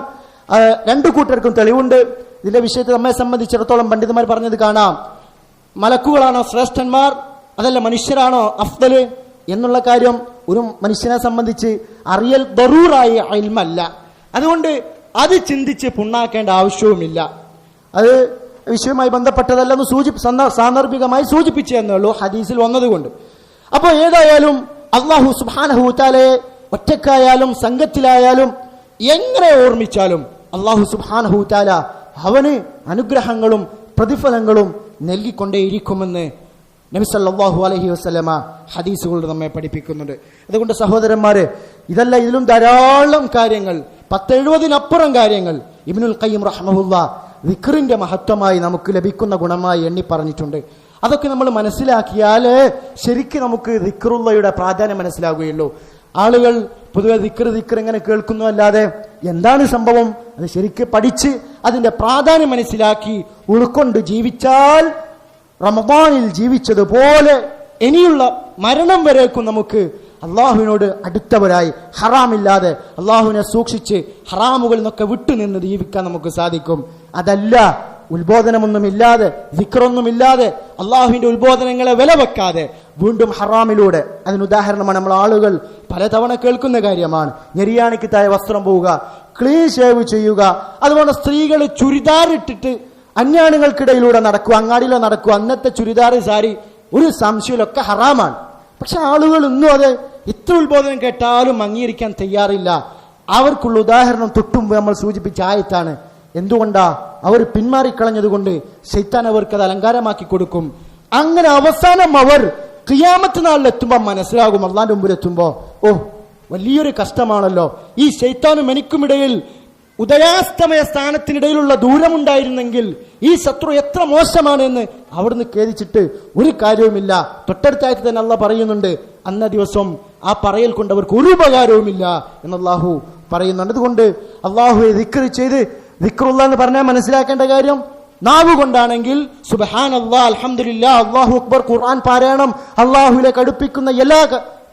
രണ്ടു കൂട്ടർക്കും തെളിവുണ്ട്. ഇതിന്റെ വിഷയത്തെ നമ്മെ സംബന്ധിച്ചിടത്തോളം പണ്ഡിതന്മാർ പറഞ്ഞത് കാണാം, മലക്കുകളാണോ ശ്രേഷ്ഠന്മാർ, അതല്ല മനുഷ്യരാണോ അഫ്ദൽ എന്നുള്ള കാര്യം ഒരു മനുഷ്യനെ സംബന്ധിച്ച് അറിയൽ ദറൂറായ ഇൽമല്ല. അതുകൊണ്ട് അത് ചിന്തിച്ച് പുണ്ണാക്കേണ്ട ആവശ്യവുമില്ല. അത് വിഷയവുമായി ബന്ധപ്പെട്ടതല്ലെന്ന് സാന്ദർഭികമായി സൂചിപ്പിച്ചു എന്നുള്ളൂ, ഹദീസിൽ വന്നതുകൊണ്ട്. അപ്പോൾ ഏതായാലും അല്ലാഹു സുബ്ഹാനഹു തആലയെ ഒറ്റക്കായാലും സംഘത്തിലായാലും എങ്ങനെ ഓർമ്മിച്ചാലും അല്ലാഹു സുബ്ഹാനഹു തആല അവന് അനുഗ്രഹങ്ങളും പ്രതിഫലങ്ങളും നൽകിക്കൊണ്ടേയിരിക്കുമെന്ന് നബി സല്ലല്ലാഹു അലൈഹി വസല്ലമ ഹദീസുകൾ നമ്മെ പഠിപ്പിക്കുന്നുണ്ട്. അതുകൊണ്ട് സഹോദരന്മാരെ, ഇതിലും ധാരാളം കാര്യങ്ങൾ, 70-നപ്പുറം കാര്യങ്ങൾ ഇബ്നുൽ ഖയ്യിം റഹ്മഹുല്ലാഹ് ദിക്റിന്റെ മഹത്വമായി നമുക്ക് ലഭിക്കുന്ന ഗുണമായി എണ്ണി പറഞ്ഞിട്ടുണ്ട്. അതൊക്കെ നമ്മൾ മനസ്സിലാക്കിയാൽ ശരിക്കും നമുക്ക് ദിക്റുള്ളയുടെ പ്രാധാന്യം മനസ്സിലാവുകയുള്ളൂ. ആളുകൾ പൊതുവെ ദിക്ർ ഇങ്ങനെ കേൾക്കുന്നു അല്ലാതെ എന്താണ് സംഭവം അത് ശരിക്കും പഠിച്ച് അതിന്റെ പ്രാധാന്യം മനസ്സിലാക്കി ഉൾക്കൊണ്ട് ജീവിച്ചാൽ റമദാനിൽ ജീവിച്ചതുപോലെ ഇനിയുള്ള മരണം വരേക്കും നമുക്ക് അള്ളാഹുവിനോട് അടുത്തവരായി ഹറാമില്ലാതെ അള്ളാഹുവിനെ സൂക്ഷിച്ച് ഹറാമുകളിൽ നിന്നൊക്കെ വിട്ടുനിന്ന് ജീവിക്കാൻ നമുക്ക് സാധിക്കും. അതല്ല ഉത്ബോധനമൊന്നുമില്ലാതെ ദിക്റൊന്നുമില്ലാതെ അള്ളാഹുവിന്റെ ഉത്ബോധനങ്ങളെ വില വെക്കാതെ വീണ്ടും ഹറാമിലൂടെ, അതിനുദാഹരണമാണ് നമ്മൾ ആളുകൾ പലതവണ കേൾക്കുന്ന കാര്യമാണ്, ഞെരിയാണിക്ക് താഴെ വസ്ത്രം പോവുക, ക്ലീൻ ഷേവ് ചെയ്യുക, അതുപോലെ സ്ത്രീകൾ ചുരിദാർ ഇട്ടിട്ട് അന്യാണുങ്ങൾക്കിടയിലൂടെ നടക്കുക, അങ്ങാടിയിലോ നടക്കുക, അന്നത്തെ ചുരിദാർ സാരി ഒരു സംശയമൊക്കെ ഹറാമാണ്. പക്ഷെ ആളുകൾ ഇന്നും അത് എത്ര ഉത്ബോധനം കേട്ടാലും അംഗീകരിക്കാൻ തയ്യാറില്ല. അവർക്കുള്ള ഉദാഹരണം തൊട്ടുമുമ്പ് നമ്മൾ സൂചിപ്പിച്ച ആയത്താണ്. എന്തുകൊണ്ടാ? അവർ പിന്മാറിക്കളഞ്ഞതുകൊണ്ട് ശൈത്താൻ അവർക്ക് അത് അലങ്കാരമാക്കി കൊടുക്കും. അങ്ങനെ അവസാനം അവർ ഖിയാമത്ത് നാളിലെത്തുമ്പോൾ മനസ്സിലാകും, അള്ളാന്റെ മുമ്പിലെത്തുമ്പോ, ഓ വലിയൊരു കഷ്ടമാണല്ലോ, ഈ ശൈത്താനും എനിക്കുമിടയിൽ ഉദയാസ്തമയ സ്ഥാനത്തിനിടയിലുള്ള ദൂരമുണ്ടായിരുന്നെങ്കിൽ ഈ ശത്രു എത്ര മോശമാണ് എന്ന് അവിടുന്ന് ഖേദിച്ചിട്ട് ഒരു കാര്യവുമില്ല. തൊട്ടടുത്തായിട്ട് തന്നെ അള്ളാഹ് പറയുന്നുണ്ട്, അന്ന ദിവസം ആ പറയൽ കൊണ്ട് അവർക്ക് ഒരു ഉപകാരവുമില്ല എന്ന് അള്ളാഹു പറയുന്നുണ്ട്. അതുകൊണ്ട് അള്ളാഹുവെ ദിക്ർ ചെയ്ത്, ദിക്റുള്ള എന്ന് പറഞ്ഞാൽ മനസ്സിലാക്കേണ്ട കാര്യം നാവ് കൊണ്ടാണെങ്കിൽ സുബ്ഹാനല്ലാഹ്, അൽഹംദുലില്ലാഹ്, അല്ലാഹു അക്ബർ, ഖുർആൻ പാരായണം, അള്ളാഹുവിലേക്ക് അടുപ്പിക്കുന്ന എല്ലാ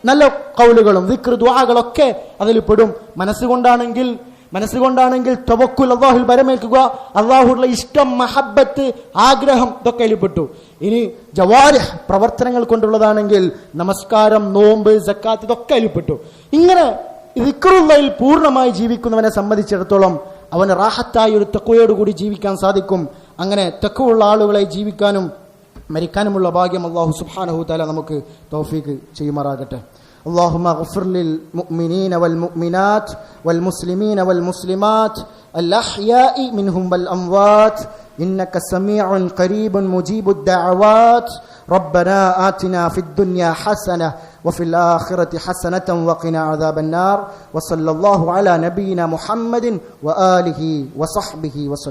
നല്ല ഖൗലുകളും ദിക്ർ ദുആകളൊക്കെ അതിൽ പെടും. മനസ്സുകൊണ്ടാണെങ്കിൽ മനസ്സുകൊണ്ടാണെങ്കിൽ തവക്കുൽ, അള്ളാഹുൽ ഭരമേൽക്കുക, അള്ളാഹുള്ള ഇഷ്ടം, മഹബത്ത്, ആഗ്രഹം ഇതൊക്കെ അതിൽപ്പെട്ടു. ഇനി ജവാരിഹ് പ്രവർത്തനങ്ങൾ കൊണ്ടുള്ളതാണെങ്കിൽ നമസ്കാരം, നോമ്പ്, സക്കാത്ത് ഇതൊക്കെ അതിൽപ്പെട്ടു. ഇങ്ങനെ ദിക്റുള്ളയിൽ പൂർണ്ണമായി ജീവിക്കുന്നവനെ സംബന്ധിച്ചിടത്തോളം അവന് റാഹത്തായ ഒരു തഖ്വയോടുകൂടി ജീവിക്കാൻ സാധിക്കും. അങ്ങനെ തഖ്വയുള്ള ആളുകളെ ജീവിക്കാനും മരിക്കാനുമുള്ള ഭാഗ്യം അല്ലാഹു സുബ്ഹാനഹു തആല നമുക്ക് തൗഫീഖ് ചെയ്യുമാറാകട്ടെ. اللهم اغفر للمؤمنين والمؤمنات والمسلمين والمسلمات الأحياء منهم والأموات إنك سميع قريب مجيب الدعوات. ربنا آتنا في الدنيا حسنة وفي الآخرة حسنة وقنا عذاب النار. وصلى الله على نبينا محمد وآله وصحبه وسلم.